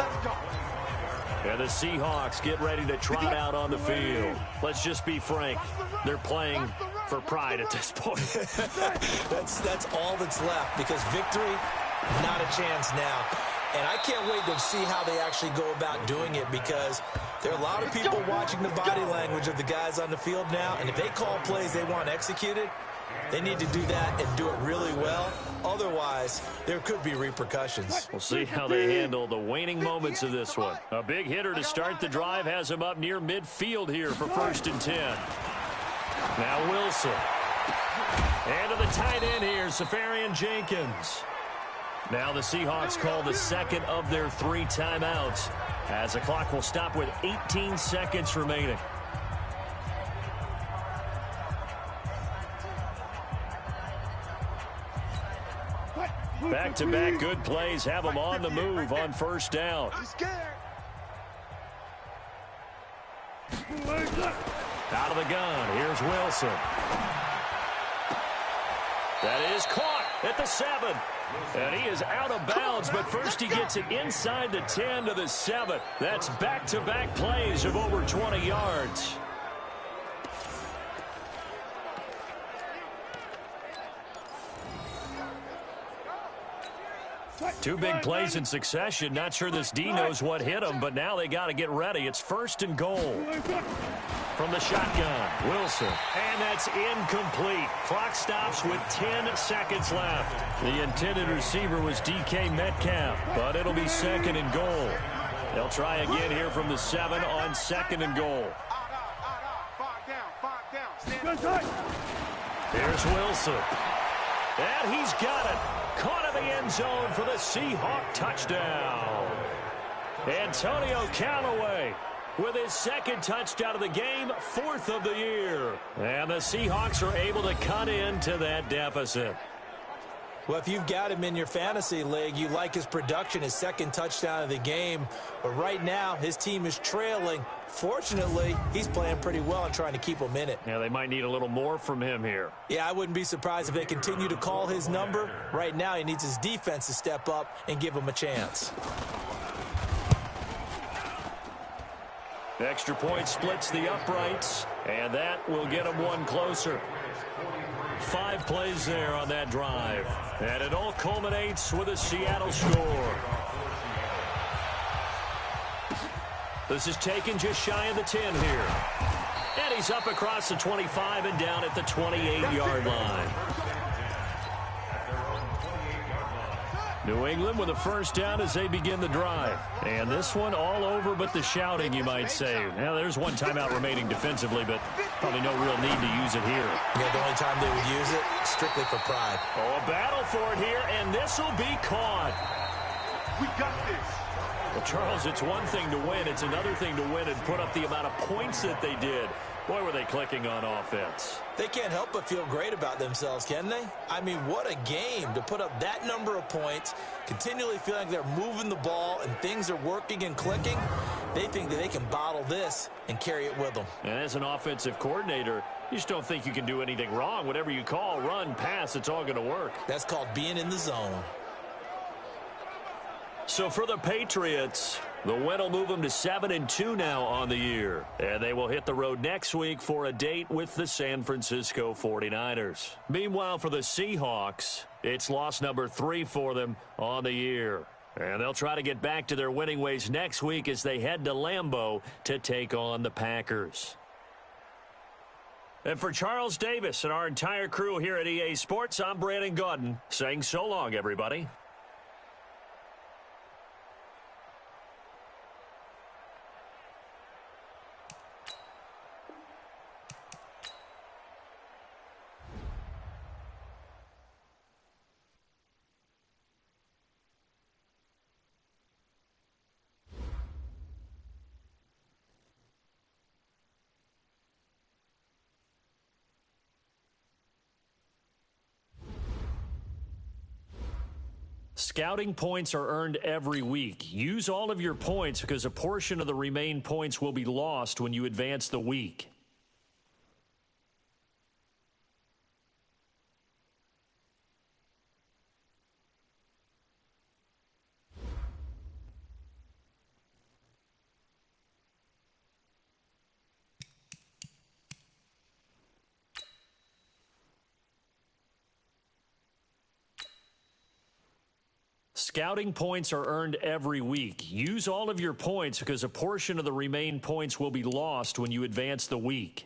Speaker 3: And the Seahawks get ready to trot out on the field. Let's just be frank. They're playing for pride at this point.
Speaker 4: That's all that's left, because victory, not a chance now. And I can't wait to see how they actually go about doing it, because there are a lot of people watching the body language of the guys on the field now, and if they call plays they want executed, they need to do that and do it really well. Otherwise, there could be repercussions.
Speaker 3: We'll see how they handle the waning moments of this one. A big hitter to start the drive has him up near midfield here for 1st and 10. Now Wilson. And to the tight end here, Safarian Jenkins. Now the Seahawks call the 2nd of their 3 timeouts, as the clock will stop with 18 seconds remaining. Back-to-back good plays have them on the move on 1st down. Out of the gun, here's Wilson. That is caught at the 7. And he is out of bounds, but first he gets it inside the 10 to the 7. That's back-to-back plays of over 20 yards. Two big plays in succession. Not sure this D knows what hit him, but now they got to get ready. It's 1st and goal. From the shotgun, Wilson. And that's incomplete. Clock stops with 10 seconds left. The intended receiver was DK Metcalf, but it'll be 2nd and goal. They'll try again here from the 7 on 2nd and goal. Here's Wilson. And he's got it. Caught in the end zone for the Seahawk touchdown. Antonio Callaway with his second touchdown of the game, 4th of the year. And the Seahawks are able to cut into that deficit.
Speaker 4: Well, if you've got him in your fantasy league, you like his production, his second touchdown of the game. But right now, his team is trailing. Fortunately, he's playing pretty well and trying to keep them in it.
Speaker 3: Yeah, they might need a little more from him here.
Speaker 4: Yeah, I wouldn't be surprised if they continue to call his number. Right now, he needs his defense to step up and give him a chance.
Speaker 3: Extra point splits the uprights, and that will get him one closer. 5 plays there on that drive. And it all culminates with a Seattle score. This is taken just shy of the 10 here. And he's up across the 25 and down at the 28-yard line. New England with a first down as they begin the drive. And this one all over but the shouting, you might say. Now, there's one timeout remaining defensively, but probably no real need to use it here.
Speaker 4: Yeah, the only time they would use it, strictly for pride.
Speaker 3: Oh, a battle for it here, and this will be caught.
Speaker 5: We got this.
Speaker 3: Well, Charles, it's one thing to win. It's another thing to win and put up the amount of points that they did. Boy, were they clicking on offense.
Speaker 4: They can't help but feel great about themselves, can they? I mean, what a game to put up that number of points, continually feeling like they're moving the ball and things are working and clicking. They think that they can bottle this and carry it with them.
Speaker 3: And as an offensive coordinator, you just don't think you can do anything wrong. Whatever you call, run, pass, it's all going to work.
Speaker 4: That's called being in the zone.
Speaker 3: So for the Patriots, the win will move them to 7-2 now on the year. And they will hit the road next week for a date with the San Francisco 49ers. Meanwhile, for the Seahawks, it's loss number 3 for them on the year. And they'll try to get back to their winning ways next week as they head to Lambeau to take on the Packers. And for Charles Davis and our entire crew here at EA Sports, I'm Brandon Gaudin saying so long, everybody. Scouting points are earned every week. Use all of your points because a portion of the remaining points will be lost when you advance the week. Scouting points are earned every week. Use all of your points because a portion of the remaining points will be lost when you advance the week.